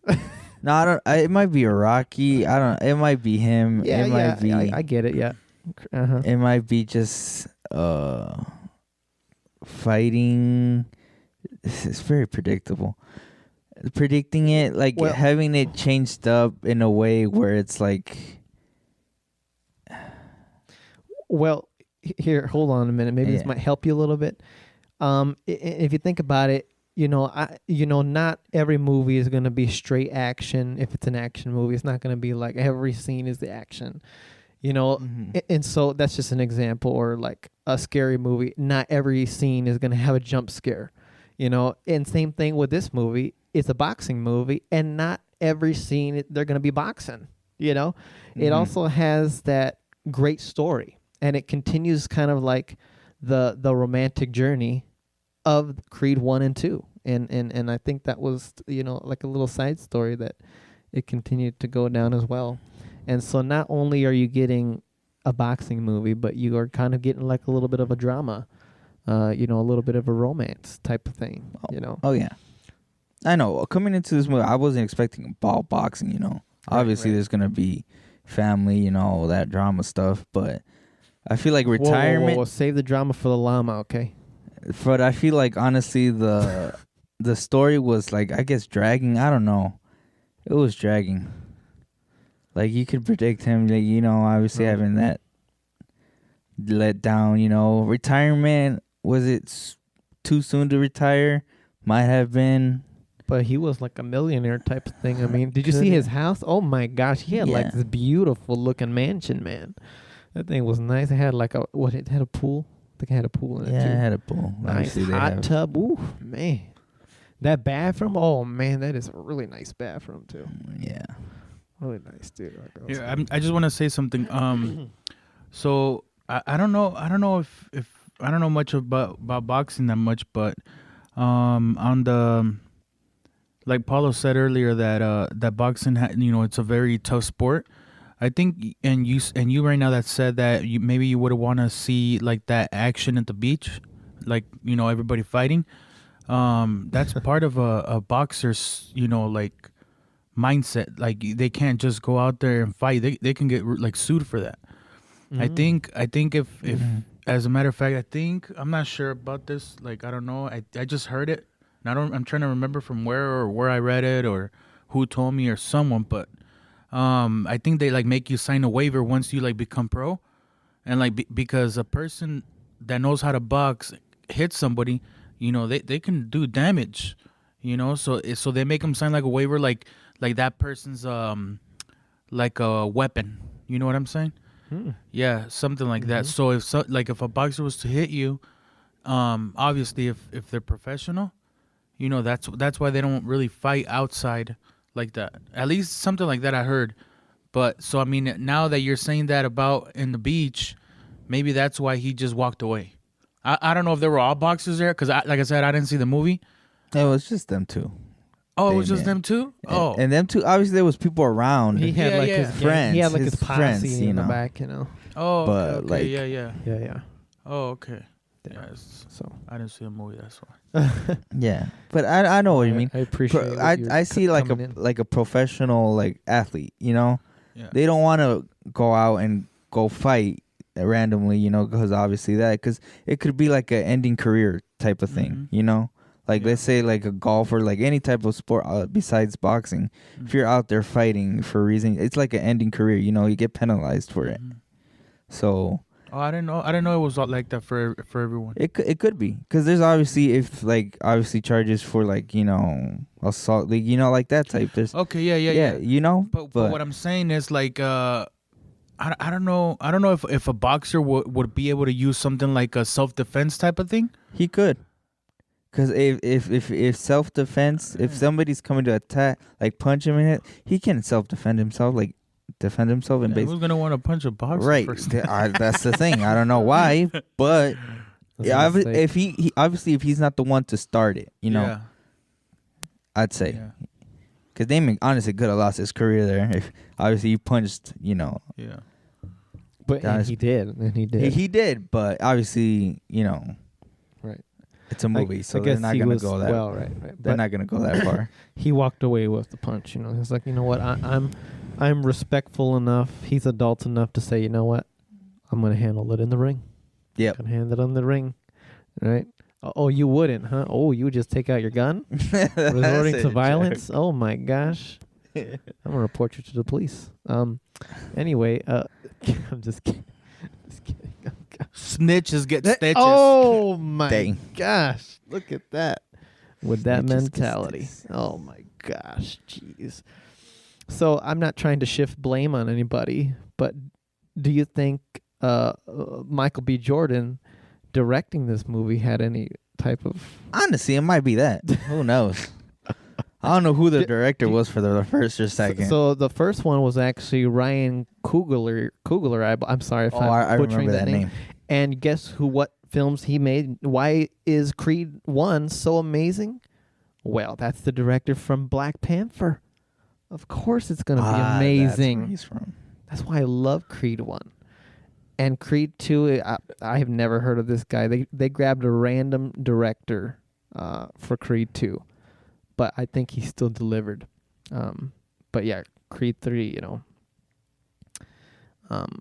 No, I don't. It might be a Rocky. I don't. It might be him. Yeah, it might be. I get it. Yeah. Uh-huh. It might be just fighting. It's very predictable. Predicting it, like Well- having it changed up in a way where it's like, Well, here, hold on a minute. Maybe this Yeah. might help you a little bit. If you think about it, not every movie is gonna be straight action. If it's an action movie, it's not gonna be like every scene is the action. And so that's just an example. Or like a scary movie, not every scene is gonna have a jump scare. And same thing with this movie. It's a boxing movie, and not every scene they're gonna be boxing. It also has that great story, and it continues kind of like the romantic journey of Creed 1 and 2. And I think that was, like a little side story that it continued to go down as well. And so not only are you getting a boxing movie, but you are kind of getting like a little bit of a drama, a little bit of a romance type of thing, Oh yeah, I know. Coming into this movie, I wasn't expecting ball boxing. Obviously right. there's gonna be family, all that drama stuff. But I feel like Whoa, retirement. whoa. Save the drama for the llama, okay? But I feel like honestly the story was like, I guess, dragging. I don't know. It was dragging. Like you could predict him, like, obviously having that let down. Retirement, was it too soon to retire? Might have been. But he was like a millionaire type of thing. I mean, did you Could- see his house? Oh my gosh, he had like Yeah. this beautiful looking mansion, man. That thing was nice. It had like it had a pool. I think it had a pool in it Yeah, too. it had a pool. Nice Obviously, they hot have- tub. Ooh, man. That bathroom, oh man, that is a really nice bathroom too. Yeah. Really nice, dude. Yeah, I just want to say something. So I don't know. I don't know if I don't know much about boxing that much, but on the like Paulo said earlier that boxing it's a very tough sport. I think and you right now that said that maybe you would want to see like that action at the beach, like everybody fighting. That's part of a boxer's like mindset. Like they can't just go out there and fight. They can get like sued for that. I think if as a matter of fact, I'm not sure about this. Like I don't know. I just heard it. And I'm trying to remember from where I read it or who told me or someone. But I think they like make you sign a waiver once you like become pro, and like because a person that knows how to box hits somebody, they can do damage. So they make them sign like a waiver, like that person's like a weapon. You know what I'm saying? Yeah, something like that. So if a boxer was to hit you, obviously if they're professional, that's why they don't really fight outside like that. At least something like that I heard. But so I mean, now that you're saying that about in the beach, maybe that's why he just walked away. I don't know if there were all boxers there because like I said, I didn't see the movie. It was just them two. Oh, it They was just met. them two. Oh, And them two, obviously there was people around. He had Yeah, like yeah. his gang- Friends, He had like his his posse friends, in the back, oh, but, okay, like- yeah. Yeah, yeah. Oh, okay. Yeah. Yeah, So I didn't see a movie. That's why. Yeah, but I know what you mean. I appreciate. Pro- what I you're I see like coming in. a professional like athlete. Yeah. They don't want to go out and go fight randomly. Because obviously because it could be like an ending career type of thing. Like Yeah. let's say like a golfer, like any type of sport besides boxing. If you're out there fighting for a reason, it's like an ending career. You get penalized for it. Mhm. So Oh, I didn't know. I didn't know it was like that for everyone. it could be because there's obviously charges for like assault, like that type. There's Okay, yeah. But what I'm saying is like I don't know if a boxer would be able to use something like a self-defense type of thing. he could. Because if self-defense, if somebody's coming to attack, like punch him in it, he can self-defend himself. Like defend himself and Who's gonna want to punch a boxer? right. First? That's the thing. I don't know why, but yeah, if he obviously if he's not the one to start it, Yeah. I'd say. Yeah. Because Damon honestly could have lost his career there if obviously he punched, Yeah. But he did. He did, but obviously, Right. it's a movie, so I they're guess not he gonna was, go that. well, right. They're But not gonna go that far. he walked away with the punch. He's like, you know what? I'm respectful enough. He's adult enough to say, you know what? I'm gonna handle it in the ring. Yep. Gonna handle it in the ring, right? Oh, you wouldn't, huh? Oh, you would just take out your gun, resorting to violence. Oh my gosh, I'm gonna report you to the police. Anyway, I'm just kidding. Oh, gosh. Snitches get stitches. Oh my Dang. gosh, look at that. With that Snitches get mentality. stitches. Oh my gosh, jeez. So I'm not trying to shift blame on anybody, but do you think Michael B. Jordan directing this movie had any type of... Honestly, it might be that. Who knows? I don't know who the director was for the first or second. So the first one was actually Ryan Coogler. I'm sorry if I I'm butchering remember that name. And guess what films he made? Why is Creed 1 so amazing? Well, that's the director from Black Panther. Of course it's going to be amazing. That's where he's from. That's why I love Creed 1. And Creed 2, I have never heard of this guy. They grabbed a random director for Creed 2. But I think he still delivered. But yeah, Creed 3,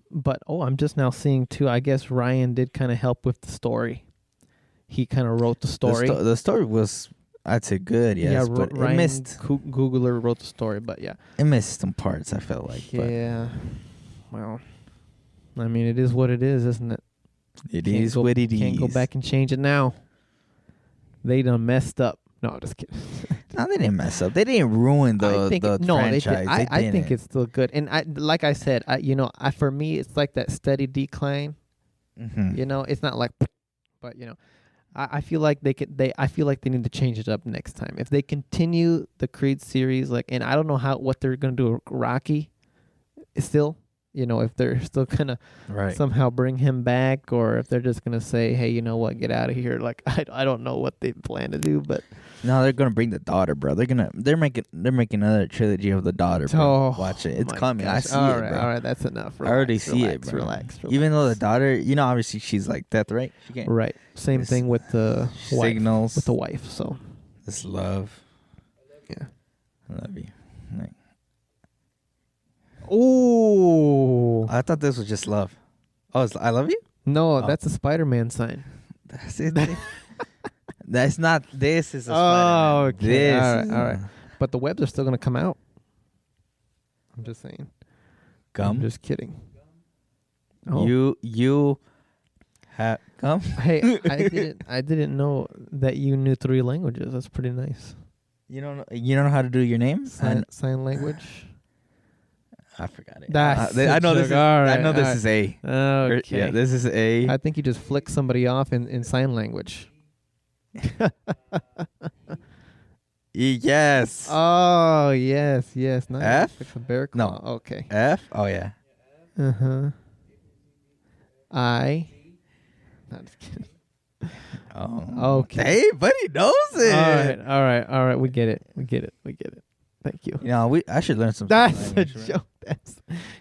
But, I'm just now seeing, too, I guess Ryan did kind of help with the story. He kind of wrote the story. The story was, I'd say, good, yes, but Ryan it missed... Googler wrote the story, but yeah. It missed some parts, I felt like. Yeah. Well, I mean, it is what it is, isn't it? It is what it is. Can't go back and change it now. They done messed up. No, I'm just kidding. No, they didn't mess up. They didn't ruin the franchise. I think it's still good. And like I said, for me, it's like that steady decline. Mm-hmm. It's not like, but I feel like I feel like they need to change it up next time. If they continue the Creed series, and I don't know what they're gonna do with Rocky. Still, if they're still gonna somehow bring him back, or if they're just gonna say, hey, you know what, get out of here. I don't know what they plan to do, but no, they're gonna bring the daughter, bro. They're making another trilogy of the daughter, bro. Oh, watch it. It's coming. Gosh. I see it, bro. All right, that's enough. I already see it, bro. Relax. Even though the daughter, obviously she's like death, right? She can't. Right. Same thing with the signals with the wife. So this love. Yeah. I love you. Oh, I thought this was just love. Oh, it's I love you? No, that's a Spider-Man sign. That's it. That's not. This is a Spider-Man. Okay. This all right. But the webs are still going to come out. I'm just saying. Gum? I'm just kidding. Oh. You have gum? Hey, I didn't know that you knew 3 languages. That's pretty nice. You don't know how to do your name? Sign language. I forgot it. I know this is. I know this is A. Okay. Yeah, this is A. I think you just flick somebody off in sign language. Yes. Oh, yes. Nice. F? Like a bear claw. No. Okay. F? Oh, yeah. Uh-huh. I. No, just kidding. Oh. Okay. Hey, buddy knows it. All right. We get it. Thank you. I should learn some. That's a joke.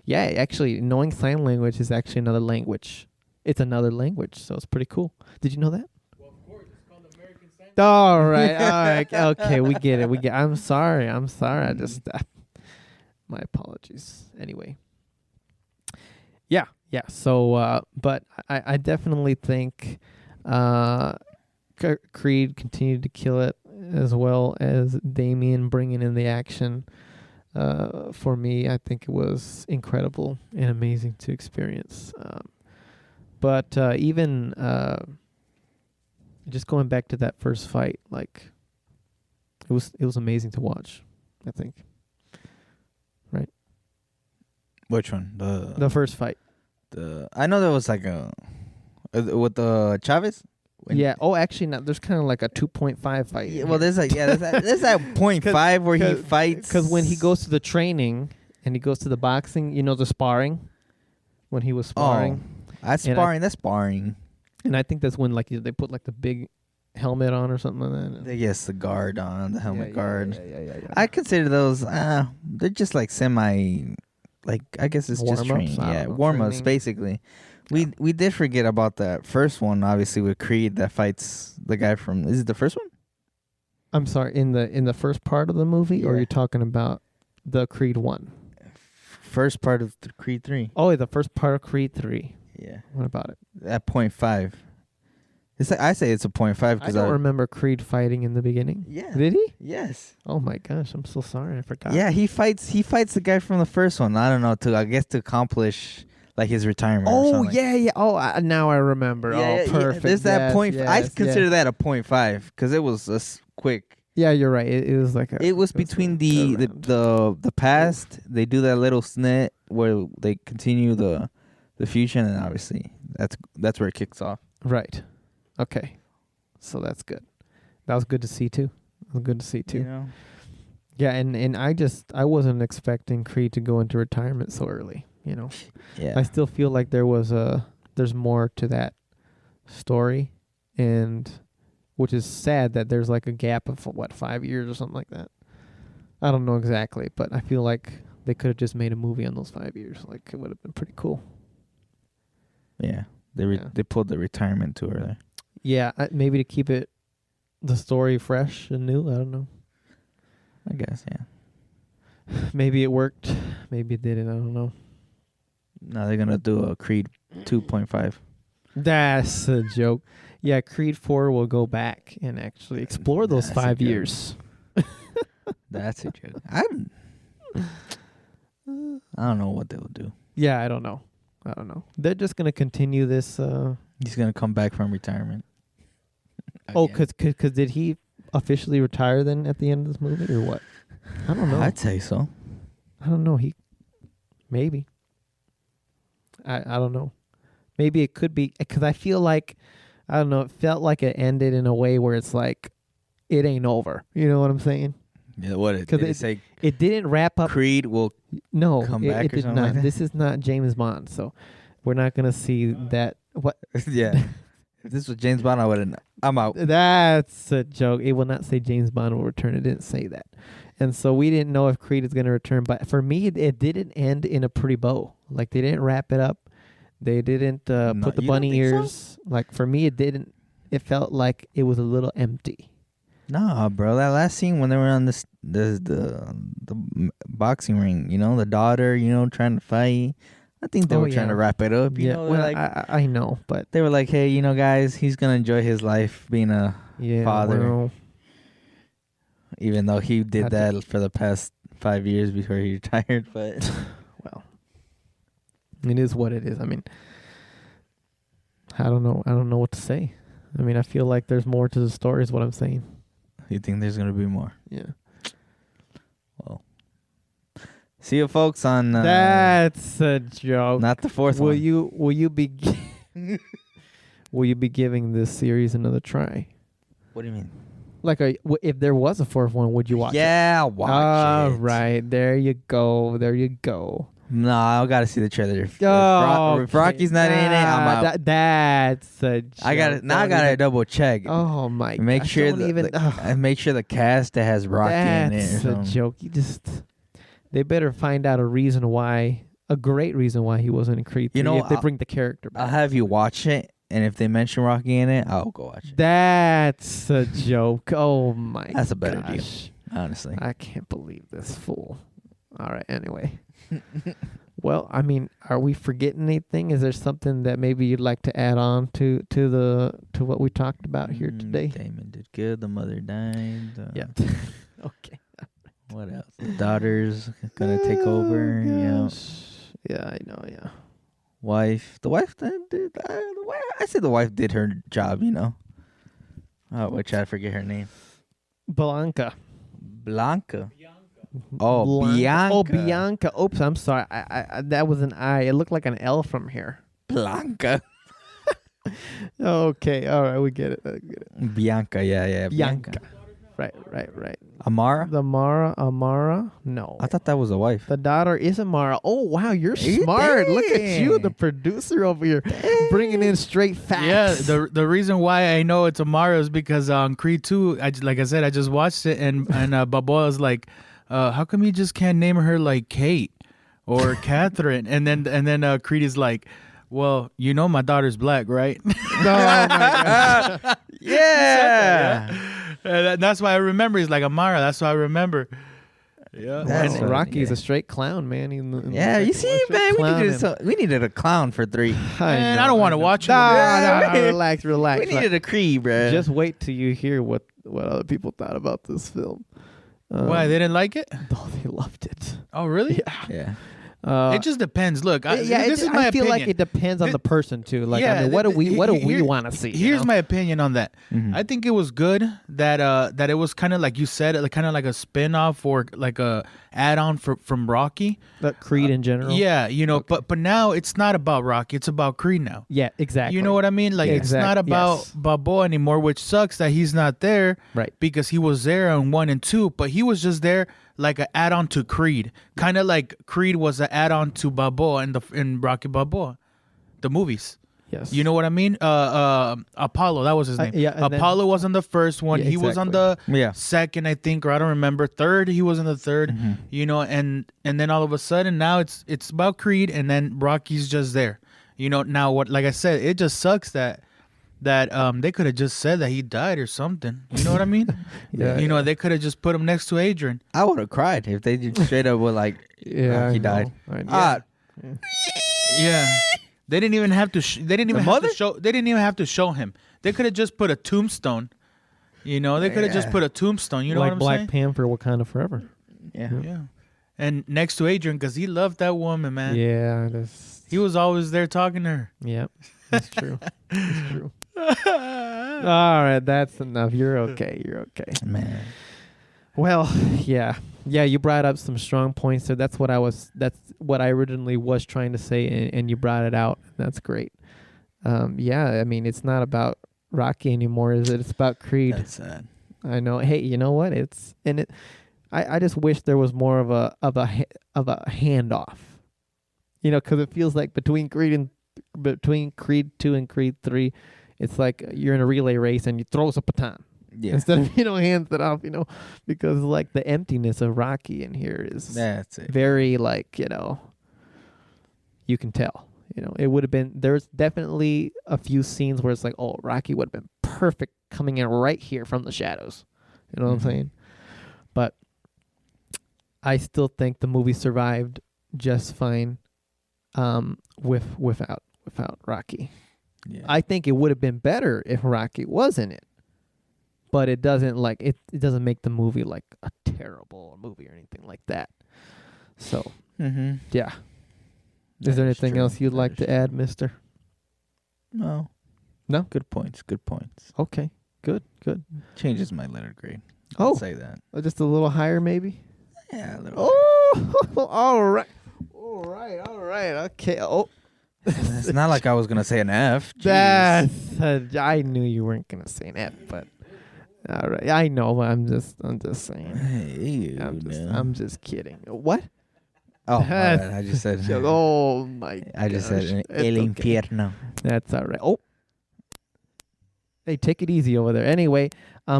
Yeah, actually, knowing sign language is actually another language. It's another language, so it's pretty cool. Did you know that? Well, of course, it's called American Sign Language. All right. Okay, we get it. I'm sorry. I just my apologies. Anyway. Yeah. So, but I definitely think Creed continued to kill it, as well as Damien bringing in the action. For me, I think it was incredible and amazing to experience. But even just going back to that first fight, it was amazing to watch, I think. Right? Which one? The first fight. I know there was like with the Chavez. Yeah. Oh, actually, no. There's kind of like a 2.5 fight. Yeah, well, there's that 0.5 where he fights. Because when he goes to the training and he goes to the boxing. You know, the sparring when he was sparring. That's And sparring. That's sparring. And I think that's when like they put like the big helmet on or something like that. Yes, the guard on the helmet guard. Yeah. I consider those. They're just like semi. Like I guess it's just Warm-ups? training. I Yeah, don't know, warm-ups training. basically. We did forget about that first one, obviously with Creed that fights the guy from. Is it the first one? I'm sorry, in the first part of the movie, or Yeah. you're talking about the Creed 1? First part of the Creed 3. Oh, the first part of Creed 3. Yeah. What about it? At 0.5. It's like, I say it's a 0.5 I because don't remember Creed fighting in the beginning. Yeah. Did he? Yes. Oh my gosh, I'm so sorry, I forgot. Yeah, he fights the guy from the first one. I don't know, to accomplish like his retirement. or Oh something. yeah. Oh, now I remember. Yeah, Oh, perfect. There's that Yes, point. I yes, consider yes. that a 0.5 because it was quick. Yeah, you're right. It was like It was between the past. They do that little snit where they continue the fusion, and obviously that's where it kicks off. Right. Okay. So that's good. That was good to see too. You know? Yeah, and I wasn't expecting Creed to go into retirement so early. You know, Yeah. I still feel like there's more to that story, and which is sad that there's like a gap of 5 years or something like that. I don't know exactly, but I feel like they could have just made a movie on those 5 years. Like it would have been pretty cool. Yeah. Yeah. They pulled the retirement tour there. Yeah, maybe to keep the story fresh and new. I don't know. I guess, yeah. Maybe it worked. Maybe it didn't. I don't know. Now they're gonna do a Creed 2.5. That's a joke. Yeah, Creed 4 will go back and actually explore those That's a 5 joke. years. That's a joke. I don't know what they'll do. Yeah, I don't know. They're just gonna continue this. He's gonna come back from retirement. Oh, Again. cause did he officially retire then at the end of this movie or what? I don't know. I'd say so. I don't know. Maybe. I don't know. Maybe it could be because I feel like I don't know. It felt like it ended in a way where it's like it ain't over. You know what I'm saying? Yeah, what did it say? It didn't wrap up. Creed will No, come it, back it or did something not. like that? This is not James Bond, so we're not gonna see that. What? yeah. If this was James Bond, I wouldn't. I'm out. That's a joke. It will not say James Bond will return. It didn't say that, and so we didn't know if Creed is gonna return. But for me, it didn't end in a pretty bow. Like they didn't wrap it up. They didn't put the you don't bunny think so? ears. Like for me, it didn't. It felt like it was a little empty. Nah, bro. That last scene when they were on the boxing ring, you know, the daughter, you know, trying to fight. I think they were trying to wrap it up. You know, well, like I know, but they were like, hey, you know, guys, he's gonna enjoy his life being a father, well, even though he did Had that for the past 5 years before he retired. But well, it is what it is. I mean, I don't know. I don't know what to say. I mean, I feel like there's more to the story. Is what I'm saying. you think there's gonna be more? Yeah. Well, see you folks on That's a joke. not the fourth will one. you be will you be giving this series another try? What do you mean? Like if there was a fourth one, would you watch it? Yeah, watch it. Right. There you go. There you go. No, I gotta see the trailer. If Okay. Rocky's not in it, I'm out. That's a joke. I gotta double check. Oh my Make gosh, sure don't even, and make sure the cast that has Rocky in it. that's or a something. joke. They better find out a great reason why he wasn't in Creed 3 You know, if they bring the character back. I'll have you watch it, and if they mention Rocky in it, I'll go watch it. That's a joke. Oh my That's a better deal. gosh. Honestly, I can't believe this fool. All right, anyway. Well, I mean, are we forgetting anything? Is there something that maybe you'd like to add on to what we talked about here today? Damon did good. The mother died. Yeah. Okay. What else? The daughter's gonna take over. Yeah. Gosh. Yeah, I know. Yeah. Wife. The wife did. I said the wife did her job. You know. Oh, which I forget her name. Blanca. Blanca. Oh, Bianca. Oh, Bianca. Oops, I'm sorry. I that was an I. It looked like an L from here. Blanca. Okay. All right. We get it. I get it. Bianca. Yeah. Bianca. Right. Amara? The Amara? No. I thought that was a wife. The daughter is Amara. Oh, wow, you're smart. Look at you, the producer over here, bringing in straight facts. Yeah, the reason why I know it's Amara is because on Creed 2, like I said, I just watched it, and Balboa was like, how come you just can't name her like Kate or Catherine? And then Creed is like, well, you know my daughter's black, right? Oh, my God. Yeah. That's why I remember. He's like Amara. That's why I remember. Yeah. That's And right, Rocky's yeah. a straight clown, man. Yeah, you see, man, we needed a clown for 3. Man, I don't want to watch it. Nah, relax. We needed a Creed, bro. Just wait till you hear what other people thought about this film. Why, they didn't like it? Oh, they loved it. Oh, really? Yeah. It just depends. Look, this is my I feel opinion. like it depends on the person too. Like, Yeah, I mean, what do we want to see? Here's my opinion on that. Mhm. I think it was good that it was kind of like you said, kind of like a spin-off or like a add-on from Rocky. Creed in general. Yeah, but now it's not about Rocky. It's about Creed now. Yeah, exactly. You know what I mean? Like it's not about Balboa anymore, which sucks that he's not there. Right. Because he was there on 1 and 2, but he was just there like an add-on to Creed, kind of like Creed was an add-on to Balboa in Rocky Balboa, the movies. Yes. You know what I mean? Apollo, that was his name. yeah, and Apollo was on the first one. Yeah, He was on exactly. the second, I think, or I don't remember. Third, he was in the third. And then all of a sudden now it's about Creed, and then Rocky's just there. Now what? Like I said, it just sucks that they could have just said that he died or something. You know what I mean? Yeah. They could have just put him next to Adrian. I would have cried if they just straight up were like, Yeah, he I died. know. I know. Ah, Yeah. They didn't even have to. They didn't even have mother? to show. They didn't even have to show him. They could have just put a tombstone. They could have just put a tombstone. You know like what I'm Black saying? Panther, Wakanda Forever. yeah. Yeah. And next to Adrian, because he loved that woman, man. Yeah, that's He was always there talking to her. Yep, that's true. That's true. All right, that's enough. You're okay. You're okay. Man. Well, yeah. You brought up some strong points there. That's what I originally was trying to say, and you brought it out. That's great. I mean, it's not about Rocky anymore, is it? It's about Creed. That's sad. I know. Hey, you know what? I just wish there was more of a handoff. Because it feels like between Creed 2 and Creed 3, it's like you're in a relay race and you throw us a baton. Yeah. Instead of, hands it off, because like the emptiness of Rocky in here is That's it. very like, you can tell, it would have been, there's definitely a few scenes where it's like, oh, Rocky would have been perfect coming in right here from the shadows. You know what I'm saying? But I still think the movie survived just fine without Rocky. Yeah. I think it would have been better if Rocky was in it. But it doesn't it doesn't make the movie like a terrible movie or anything like that. So, yeah. Is there anything else you'd like to add, mister? No. No? Good points. Okay. Good. Changes my letter grade. Oh. I'll say that. Just a little higher maybe? Yeah, a little. Oh, all right. Okay. Oh. It's not like I was going to say an F. Jeez. I knew you weren't going to say an F, but all right. I know, but I'm just saying. Hey, I'm just kidding. What? Oh, my bad. I just said. Oh my god. I just said El Infierno. That's all right. Oh. Hey, take it easy over there. Anyway,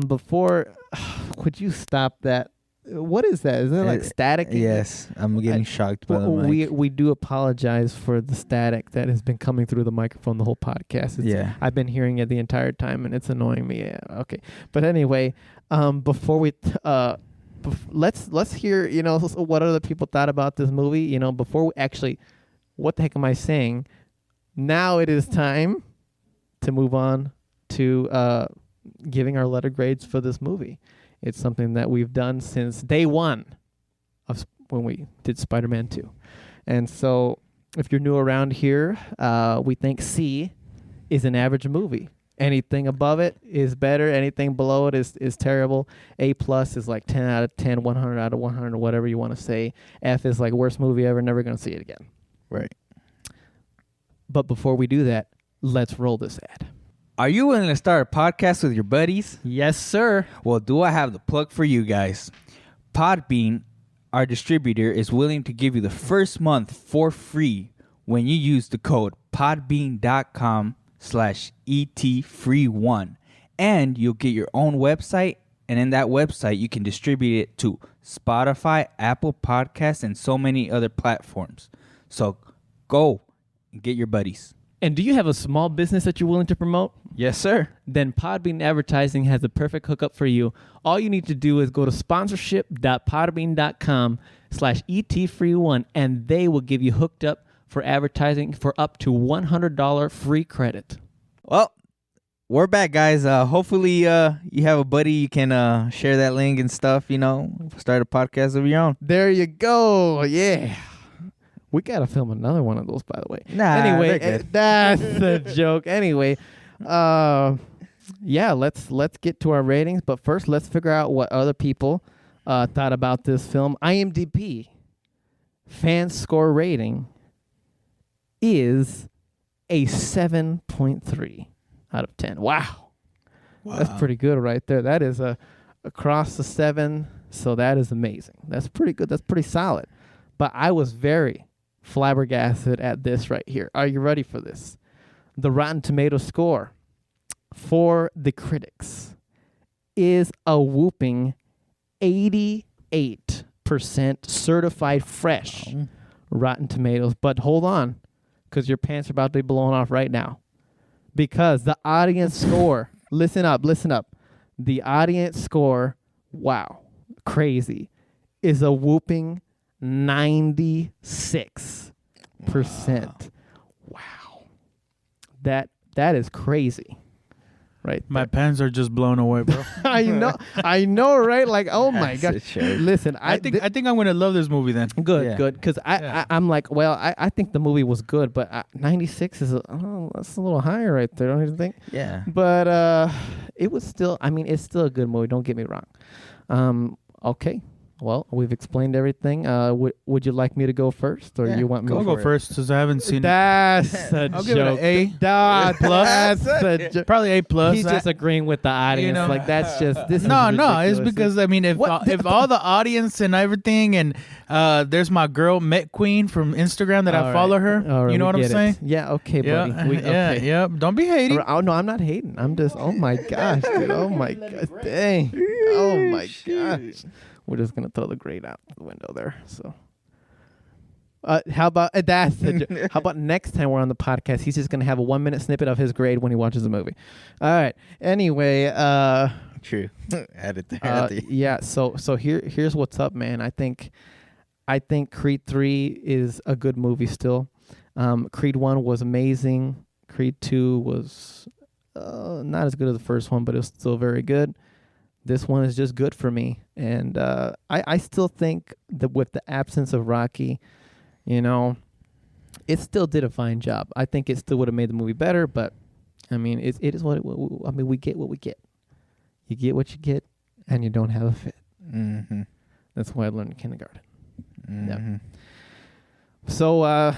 before could you stop that? What is that? Is that like static? Yes, I'm getting shocked by the mic. We do apologize for the static that has been coming through the microphone the whole podcast. I've been hearing it the entire time, and it's annoying me. Yeah, okay, but anyway, before we let's hear what other people thought about this movie. Before we actually, what the heck am I saying? Now it is time to move on to giving our letter grades for this movie. It's something that we've done since day one of when we did Spider-Man 2. And so if you're new around here, we think C is an average movie. Anything above it is better. Anything below it is terrible. A plus is like 10 out of 10, 100 out of 100, whatever you want to say. F is like worst movie ever, never going to see it again. Right. But before we do that, let's roll this ad. Are you willing to start a podcast with your buddies? Yes, sir. Well, do I have the plug for you guys? Podbean, our distributor, is willing to give you the first month for free when you use the code podbean.com/ETFree1. And you'll get your own website, and in that website, you can distribute it to Spotify, Apple Podcasts, and so many other platforms. So go and get your buddies. And do you have a small business that you're willing to promote? Yes, sir. Then Podbean Advertising has the perfect hookup for you. All you need to do is go to sponsorship.podbean.com/ETFree1, and they will give you hooked up for advertising for up to $100 free credit. Well, we're back, guys. Hopefully, you have a buddy you can share that link and stuff. Start a podcast of your own. There you go. Yeah. We got to film another one of those, by the way. Nah, anyway, they're good. that's a joke. Anyway, yeah, let's get to our ratings. But first, let's figure out what other people thought about this film. IMDb fan score rating is a 7.3 out of 10. Wow. That's pretty good right there. That is across the 7, so that is amazing. That's pretty good. That's pretty solid. But I was very flabbergasted at this right here. Are you ready for this? The Rotten Tomato score for the critics is a whooping 88% certified fresh Rotten Tomatoes. But hold on, because your pants are about to be blown off right now. Because the audience score, listen up. The audience score, wow, crazy, is a whooping 96%. Wow. That is crazy. Right. My pants are just blown away, bro. I know, right? Like, oh my gosh. Listen, I think I'm gonna love this movie then. Good. Because I'm like, well, I think the movie was good, but 96 is that's a little higher right there, don't you think? Yeah. But it was still, it's still a good movie. Don't get me wrong. Okay. Well, we've explained everything. Would you like me to go first, or you want me I'll to go first since I haven't seen it. That's a I'll joke. give it an A. That's a joke. Probably A plus. He's just agreeing with the audience. Like, that's just this. No, is it's ridiculous. because if all the audience and everything, and there's my girl Met Queen from Instagram that I follow her. All right, you know what I'm saying? Yeah. Okay, buddy. Yeah. Don't be hating. Oh no, I'm not hating. I'm just. Oh my gosh, dude. Oh my gosh. Dang. Oh my gosh. We're just gonna throw the grade out the window there. So, how about how about next time we're on the podcast, he's just gonna have a 1-minute snippet of his grade when he watches the movie. All right. Anyway, true. Add it there. Yeah. So here's what's up, man. I think Creed 3 is a good movie still. Creed 1 was amazing. Creed 2 was not as good as the first one, but it was still very good. This one is just good for me. And I still think that with the absence of Rocky, it still did a fine job. I think it still would have made the movie better, but, it is what we get what we get. You get what you get, and you don't have a fit. Mm-hmm. That's why I learned in kindergarten. Mm-hmm. Yeah. So, I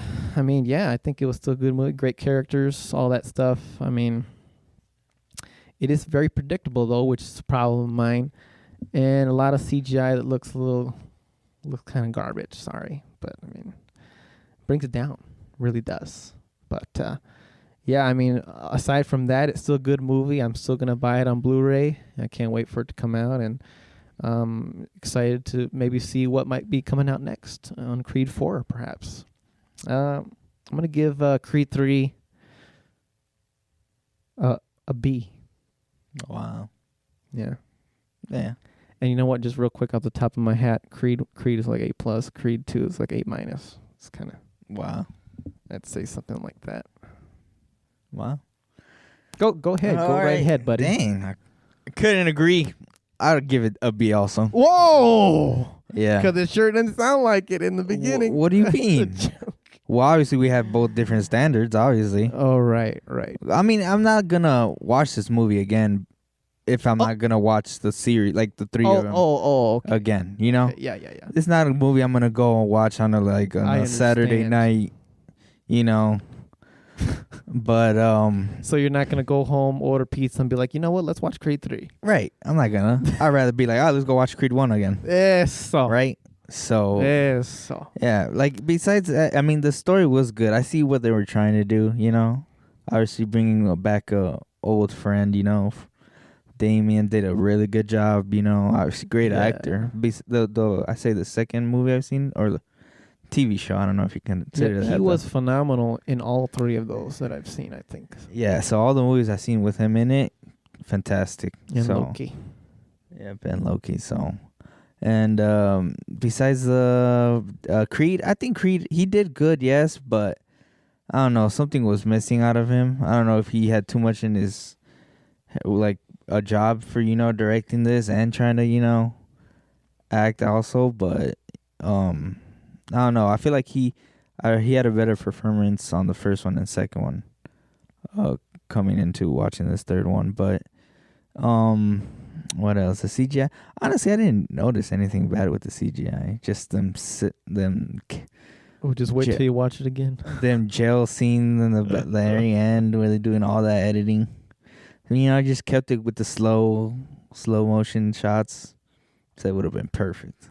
think it was still a good movie. Great characters, all that stuff. It is very predictable, though, which is a problem of mine. And a lot of CGI that looks kind of garbage. Sorry. But, brings it down. Really does. But, aside from that, it's still a good movie. I'm still going to buy it on Blu-ray. I can't wait for it to come out. And excited to maybe see what might be coming out next on Creed 4, perhaps. I'm going to give Creed 3 a B. Wow. Yeah. Yeah. And you know what? Just real quick off the top of my hat, Creed is like A+. Creed 2 is like A-. It's kind of... Wow. I'd say something like that. Wow. Go ahead. Go right ahead, buddy. Dang. I couldn't agree. I would give it a B also. Whoa! Yeah. Because it sure didn't sound like it in the beginning. What do you mean? Well, obviously we have both different standards, obviously. Oh, right. I'm not going to watch this movie again if I'm not going to watch the series, like the three of them okay. again, Yeah. It's not a movie I'm going to go and watch on a Saturday night, But So you're not gonna go home, order pizza, and be like, you know what? Let's watch Creed 3. right, I'm not gonna. I'd rather be like, oh, let's go watch Creed 1 again. Eso. Right. So Eso. yeah, like besides, I mean, the story was good. I see what they were trying to do. You know, obviously bringing back a old friend. You know, Damien did a really good job. You know, obviously great actor. I say the second movie I've seen or the TV show. I don't know if you can consider that. He was phenomenal in all 3 of those that I've seen. I think. Yeah. So all the movies I've seen with him in it, fantastic. And so, Loki. Yeah, Ben Loki. So. And besides Creed, I think Creed, he did good, yes, but I don't know, something was missing out of him. I don't know if he had too much in his, like, a job for, you know, directing this and trying to, you know, act also, but I don't know. I feel like he had a better performance on the first one and second one coming into watching this third one, but what else? The CGI. Honestly, I didn't notice anything bad with the CGI. Just Oh, just wait till you watch it again. them jail scenes in the very end where they're doing all that editing. You know, I just kept it with the slow motion shots. So it would have been perfect.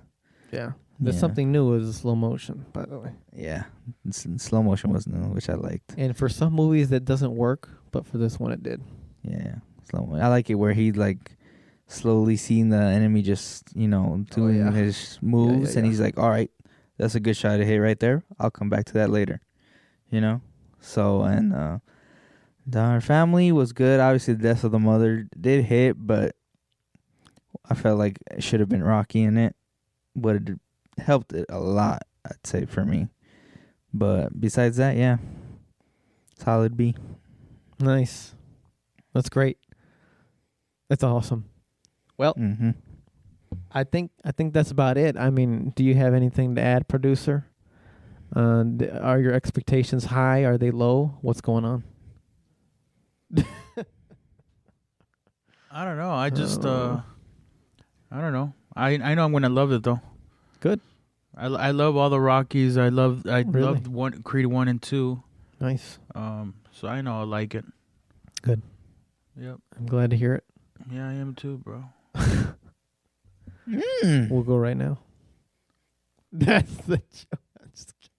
Yeah. There's something new with the slow motion, by the way. Yeah, slow motion was new, which I liked. And for some movies that doesn't work, but for this one it did. Yeah, slow. I like it where he like slowly seeing the enemy just, you know, doing his moves, and he's like, all right, that's a good shot to hit right there. I'll come back to that later, you know? So, and our family was good. Obviously, the death of the mother did hit, but I felt like it should have been Rocky in it, but it helped it a lot, I'd say, for me. But besides that, yeah, solid B. Nice. That's great. That's awesome. Well, I think that's about it. I mean, do you have anything to add, producer? Are your expectations high? Are they low? What's going on? I don't know. I just I don't know. I know I'm gonna love it though. Good. I love all the Rockies. I loved Creed 1 and 2. Nice. So I know I like it. Good. Yep. I'm glad to hear it. Yeah, I am too, bro. We'll go right now. That's the joke.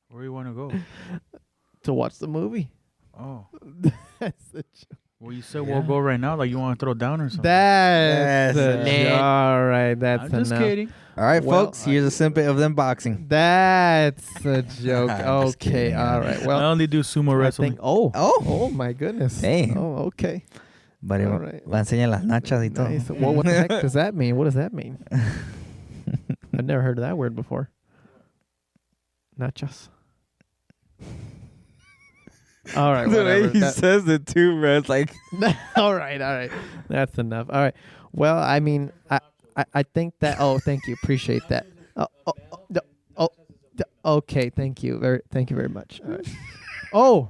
Where do you want to go? To watch the movie. Oh. That's the joke. Well, you said we'll go right now, like you want to throw down or something. That's the joke. All right, that's I'm just kidding. All right, folks, here's a snippet of them boxing. That's a joke. Okay, kidding, all right. Well, I only do sumo wrestling. Oh my goodness. Hey. Oh, okay. But all right. va a enseñar las nachas y todo. Nice. Well, what the heck does that mean? What does that mean? I've never heard of that word before. Nachos. All right. The whatever. way he says it too, bro. It's like all right. That's enough. All right. Well, I mean, I think that. Oh, thank you. Appreciate that. Okay. Thank you. Thank you very much. All right. Oh,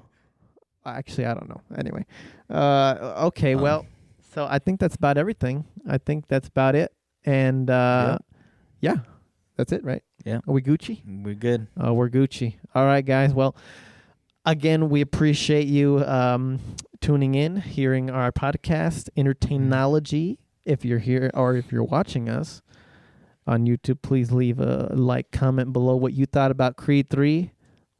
actually, I don't know. Anyway. Okay. Well, so I think that's about everything. I think that's about it. And yeah, that's it, right? Yeah. Are we Gucci? We're good. We're Gucci. All right, guys. Well, again, we appreciate you tuning in, hearing our podcast, Entertainology. If you're here or if you're watching us on YouTube, please leave a like, comment below what you thought about Creed 3.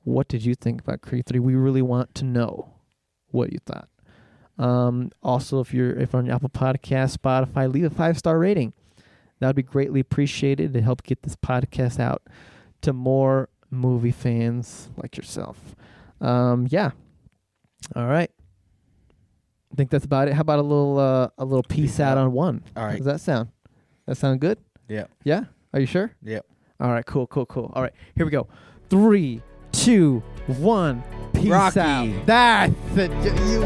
What did you think about Creed 3? We really want to know what you thought. Also, if you're on Apple Podcast, Spotify, leave a 5-star rating. That would be greatly appreciated to help get this podcast out to more movie fans like yourself. Yeah. All right. I think that's about it. How about a little peace out on one? All right. Does that sound? That sound good? Yeah. Yeah? Are you sure? Yep. All right. Cool. All right. Here we go. 3, 2, 1. Peace Rocky. out. That's it. You.